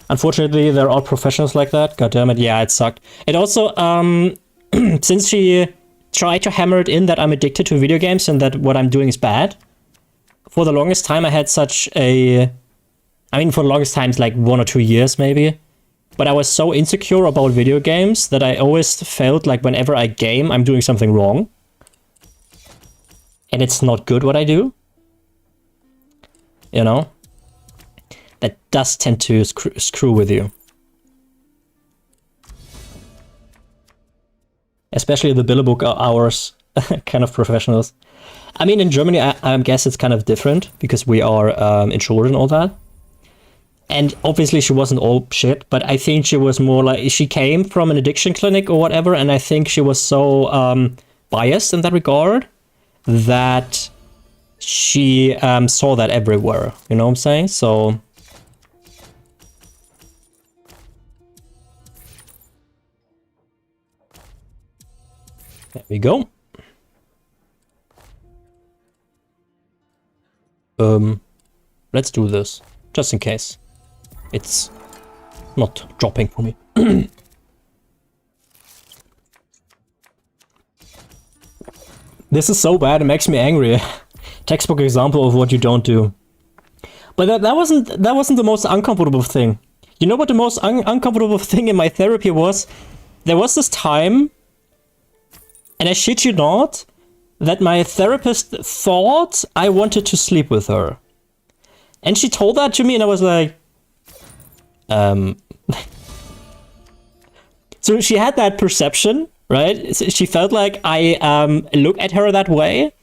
Speaker 1: Unfortunately, there are professionals like that. God damn it. Yeah, it sucked. It also, since she tried to hammer it in that I'm addicted to video games and that what I'm doing is bad, for the longest time I had such a... I mean, for the longest time, it's like 1 or 2 years maybe. But I was so insecure about video games that I always felt like whenever I game, I'm doing something wrong. And it's not good what I do. You know? That does tend to screw with you. Especially the billable hours kind of professionals. I mean, in Germany, I guess it's kind of different because we are insured and all that. And obviously she wasn't all shit, but I think she was more like, she came from an addiction clinic or whatever, and I think she was so biased in that regard that she saw that everywhere, you know what I'm saying? So... there we go. Let's do this, just in case. It's not dropping for me. This is so bad, it makes me angry. Textbook example of what you don't do. But that wasn't the most uncomfortable thing. You know what the most uncomfortable thing in my therapy was? There was this time, and I shit you not, that my therapist thought I wanted to sleep with her. And she told that to me and I was like... So she had that perception, right? She felt like I look at her that way.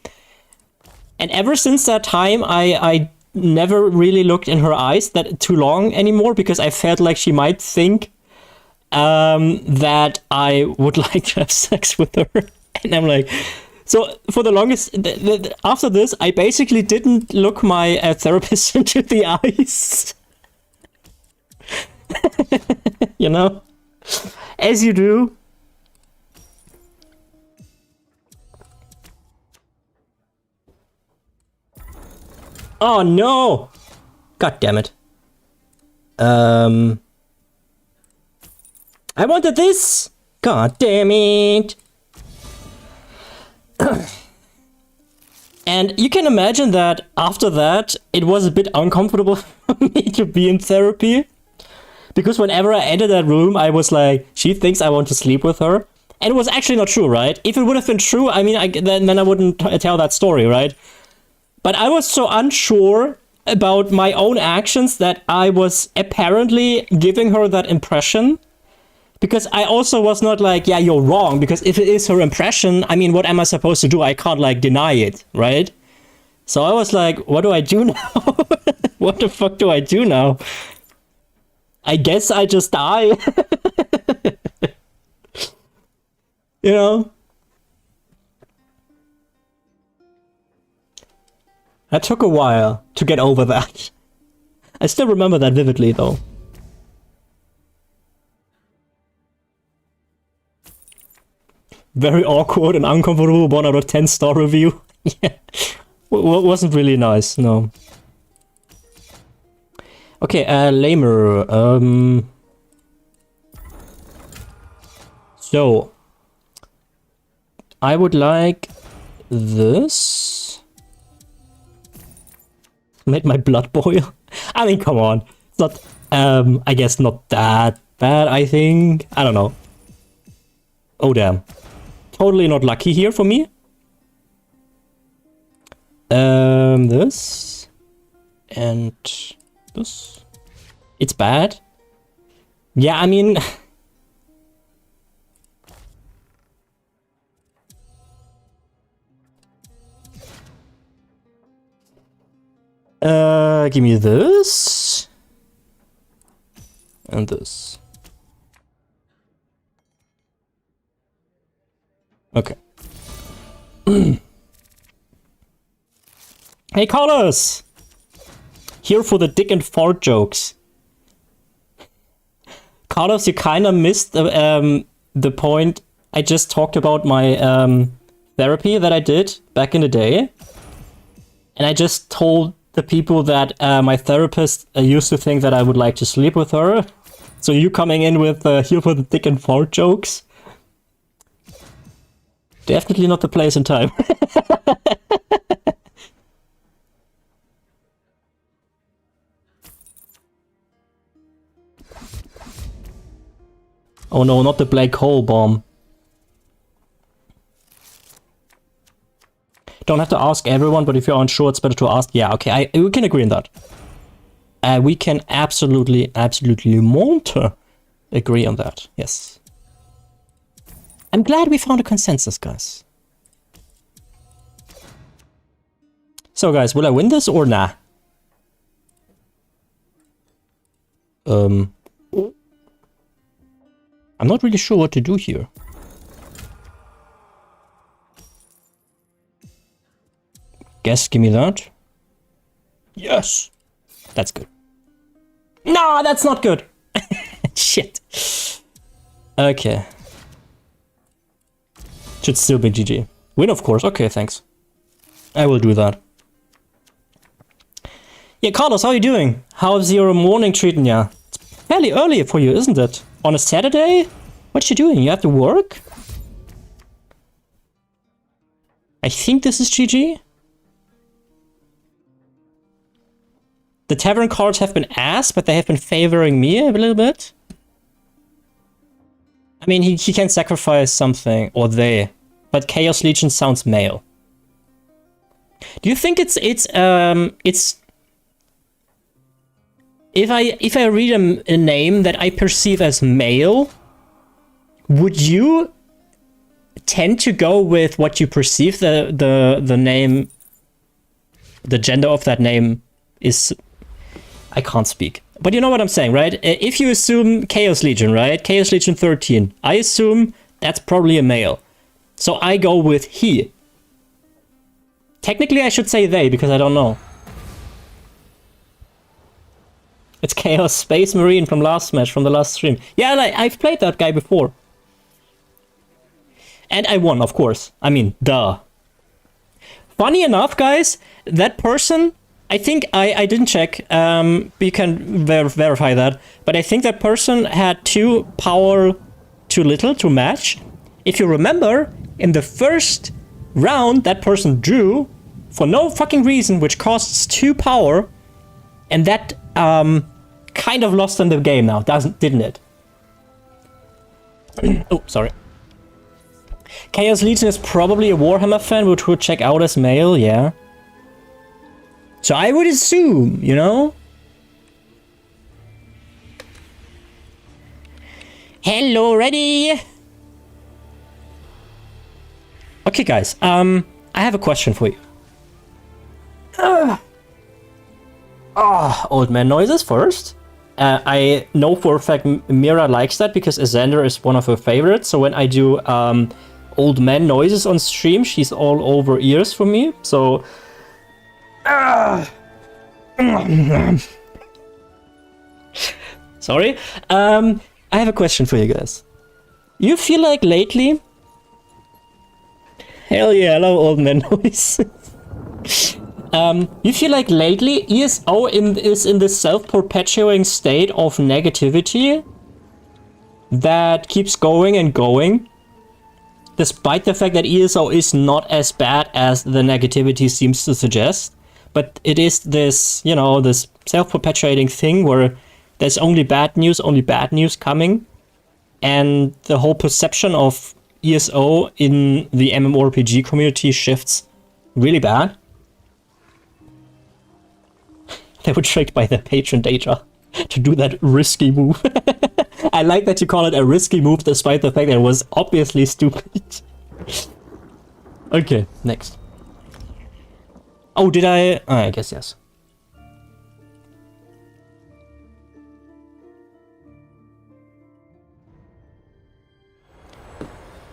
Speaker 1: And ever since that time, I never really looked in her eyes that too long anymore because I felt like she might think that I would like to have sex with her. And I'm like... So for the longest, after this, I basically didn't look my therapist into the eyes. You know? As you do. Oh no! God damn it. I wanted this! God damn it! And you can imagine that after that, it was a bit uncomfortable for me to be in therapy. Because whenever I entered that room, I was like, she thinks I want to sleep with her. And it was actually not true, right? If it would have been true, I mean, then I wouldn't tell that story, right? But I was so unsure about my own actions that I was apparently giving her that impression. Because I also was not like, yeah, you're wrong. Because if it is her impression, I mean, what am I supposed to do? I can't, like, deny it, right? So I was like, what do I do now? What the fuck do I do now? I guess I just die. You know? That took a while to get over that. I still remember that vividly, though. Very awkward and uncomfortable 1 out of 10 star review. Yeah. Wasn't really nice, no. Okay, lamer. So I would like this. Made my blood boil. I mean, come on. It's not, I guess not that bad, I think. I don't know. Oh, damn. Totally not lucky here for me. This. And this. It's bad. Yeah, I mean... give me this. And this. Okay. Hey, Carlos! Here for the dick and fart jokes. Carlos, you kinda missed the point. I just talked about my therapy that I did back in the day. And I just told the people that my therapist used to think that I would like to sleep with her. So you coming in with here for the dick and fart jokes? Definitely not the place and time. Oh no, not the black hole bomb. Don't have to ask everyone, but if you're unsure, it's better to ask. Yeah, okay, we can agree on that. We can absolutely Monte agree on that. Yes. I'm glad we found a consensus, guys. So, guys, will I win this or nah? I'm not really sure what to do here. Guess, give me that. Yes! That's good. No, that's not good! Shit. Okay. Should still be GG. Win, of course. Okay, thanks. I will do that. Yeah, Carlos, how are you doing? How's your morning treating ya? It's fairly early for you, isn't it? On a Saturday? What you doing? You have to work? I think this is GG. The tavern cards have been ass, but they have been favoring me a little bit. I mean, he can sacrifice something, or they. But Chaos Legion sounds male. Do you think it's if I read a name that I perceive as male, would you tend to go with what you perceive the name, the gender of that name is? I can't speak. But you know what I'm saying, right? If you assume Chaos Legion, right? Chaos Legion 13. I assume that's probably a male. So I go with he. Technically I should say they, because I don't know. It's Chaos Space Marine from last match, from the last stream. Yeah, like, I've played that guy before. And I won, of course. I mean, duh. Funny enough, guys, that person... I think I didn't check, you can verify that, but I think that person had 2 power too little to match. If you remember, in the first round, that person drew for no fucking reason, which costs 2 power, and that kind of lost in the game now, didn't it? Oh, sorry. Chaos Legion is probably a Warhammer fan, which would check out as male, yeah. So I would assume, you know? Hello, ready? Okay, guys, I have a question for you. Old man noises first. I know for a fact Mira likes that because Azander is one of her favorites. So when I do old man noises on stream, she's all over ears for me. So... Sorry. I have a question for you guys. You feel like lately... Hell yeah, hello old man noise. You feel like lately ESO is in this self-perpetuating state of negativity that keeps going and going, despite the fact that ESO is not as bad as the negativity seems to suggest. But it is this, you know, this self-perpetuating thing where there's only bad news coming. And the whole perception of ESO in the MMORPG community shifts really bad. They were tricked by their patron data to do that risky move. I like that you call it a risky move despite the fact that it was obviously stupid. Okay, next. Oh, did I? I guess yes.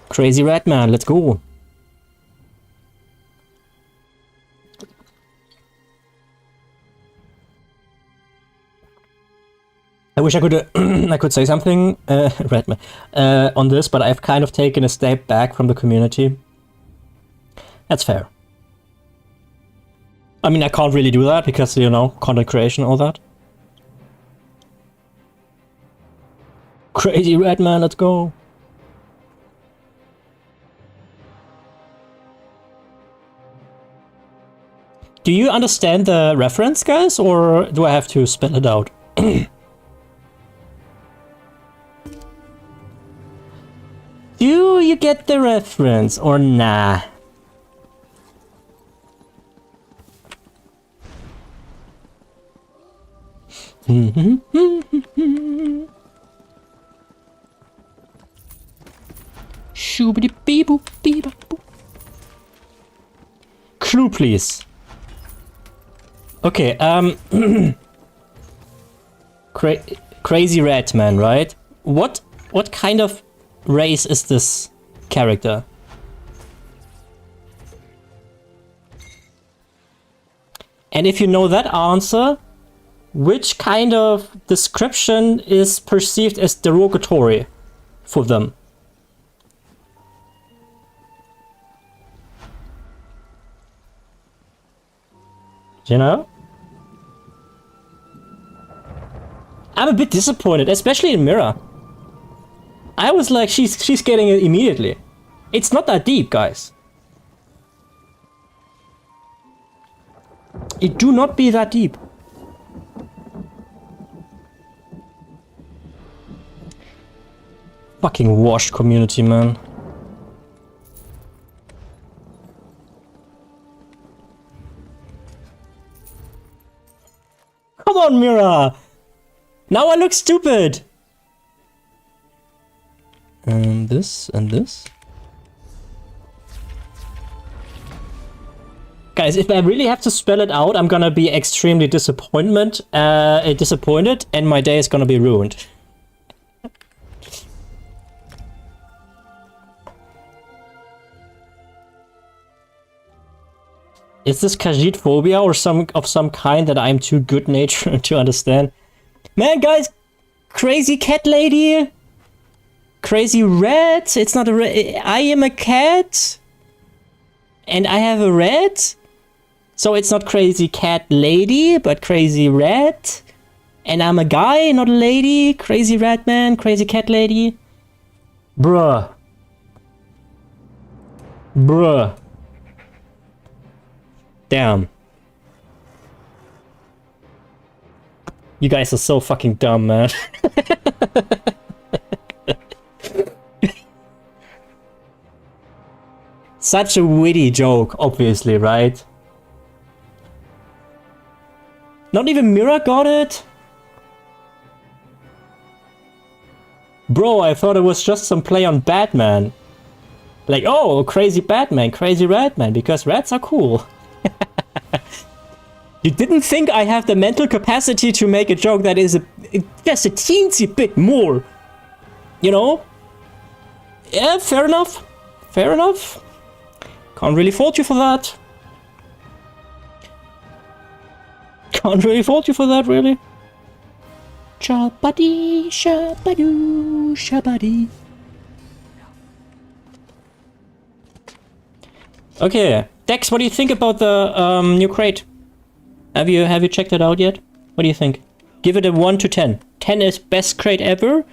Speaker 1: Crazy rat man, let's go. I wish I could I could say something Redman, on this, but I've kind of taken a step back from the community. That's fair. I mean, I can't really do that because, you know, content creation, all that. Crazy Redman, let's go. Do you understand the reference, guys, or do I have to spell it out? Do you get the reference or nah? Shoobity bee boop bee boop. Clue, please. Okay, Crazy Rat Man, right? What kind of race is this character? And if you know that answer, which kind of description is perceived as derogatory for them? You know? I'm a bit disappointed, especially in Mira. I was like, she's getting it immediately. It's not that deep, guys. It do not be that deep. Fucking washed community, man. Come on, Mira! Now I look stupid! And this, and this. Guys, if I really have to spell it out, I'm gonna be extremely disappointed, and my day is gonna be ruined. Is this Khajiit phobia or some kind that I'm too good-natured to understand? Man, guys, crazy cat lady, crazy rat. It's not a rat. I am a cat, and I have a rat. So it's not crazy cat lady, but crazy rat. And I'm a guy, not a lady. Crazy rat man, crazy cat lady. Bruh. Bruh. Damn. You guys are so fucking dumb, man. Such a witty joke, obviously, right? Not even Mira got it? Bro, I thought it was just some play on Batman. Like, oh, crazy Batman, crazy Ratman, because rats are cool. You didn't think I have the mental capacity to make a joke that is just a teensy bit more, you know? Yeah, fair enough. Fair enough. Can't really fault you for that. Can't really fault you for that, really. Shabadi, shabadoo, shabadi. Okay, Dex, what do you think about the new crate? Have you checked it out yet? What do you think? Give it a 1 to 10. 10 is best crate ever,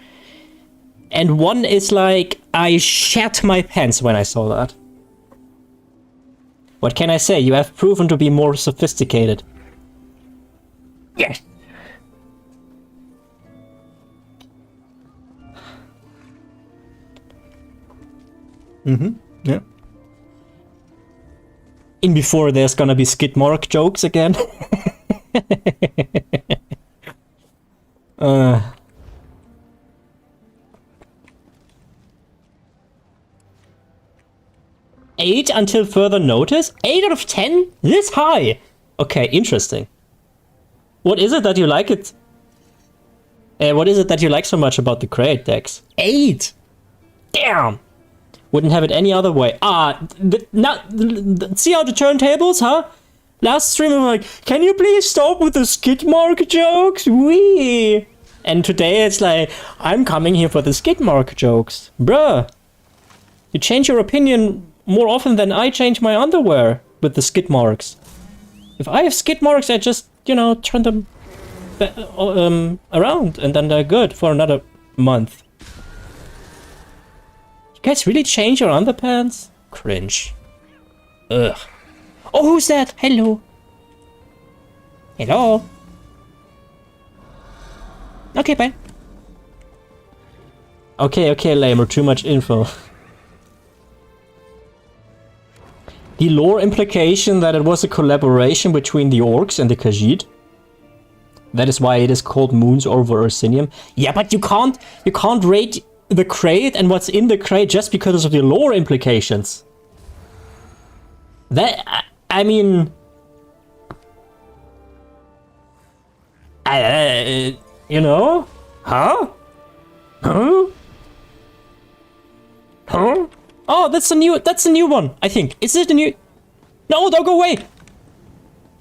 Speaker 1: and 1 is like I shat my pants when I saw that. What can I say? You have proven to be more sophisticated. Yes. Yeah. In before there's gonna be skid mark jokes again. 8 until further notice? 8 out of 10? This high? Okay, interesting. What is it that you like it? What is it that you like so much about the crate, Dex? 8! Damn! Wouldn't have it any other way. See how the turntables, huh? Last stream I'm like, can you please stop with the skid mark jokes? Wee! And today it's like, I'm coming here for the skid mark jokes. Bruh. You change your opinion more often than I change my underwear with the skid marks. If I have skid marks, I just, turn them around and then they're good for another month. You guys really change your underpants? Cringe. Ugh. Oh, who's that? Hello. Hello. Okay, bye. Okay, Lamer, too much info. The lore implication that it was a collaboration between the orcs and the Khajiit. That is why it is called Moons over Ursinium. Yeah, but you can't rate the crate and what's in the crate just because of the lore implications. That, I mean... Huh? Huh? Huh? Oh, that's a new one, I think. Is it a new... No, don't go away!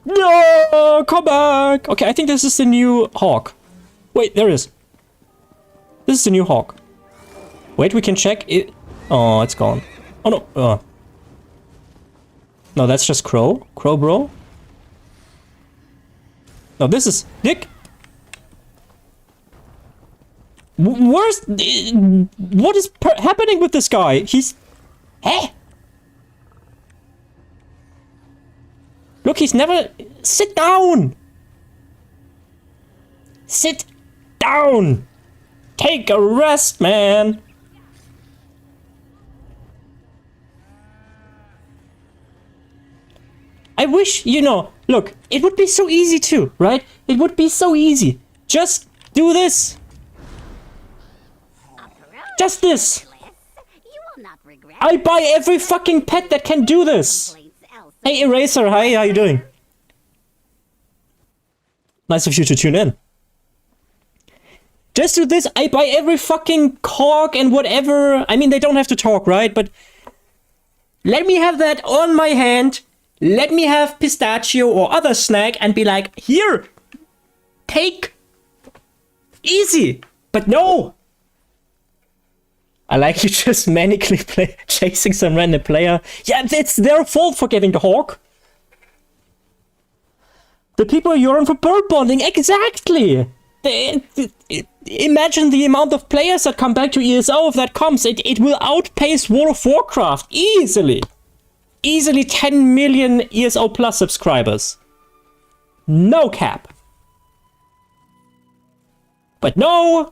Speaker 1: No, come back! Okay, I think this is the new hawk. Wait, there it is. This is the new hawk. Wait, we can check it. Oh, it's gone. Oh no. No, that's just crow. Crow bro. No, this is Nick. What is happening with this guy? He's... Hey! Look, he's never... Sit down! Sit down! Take a rest, man! I wish, look, it would be so easy too, right? It would be so easy. Just do this. Just this. I buy every fucking pet that can do this. Hey Eraser, hi, how you doing? Nice of you to tune in. Just do this, I buy every fucking cork and whatever. I mean, they don't have to talk, right? But let me have that on my hand. Let me have pistachio or other snack and be like, here, take. Easy. But no. I like you just manically chasing some random player. Yeah, it's their fault for getting the hawk. The people yearn for bird bonding. Exactly. Imagine the amount of players that come back to ESO if that comes. It will outpace World of Warcraft. Easily. Easily 10 million ESO Plus subscribers. No cap. But no.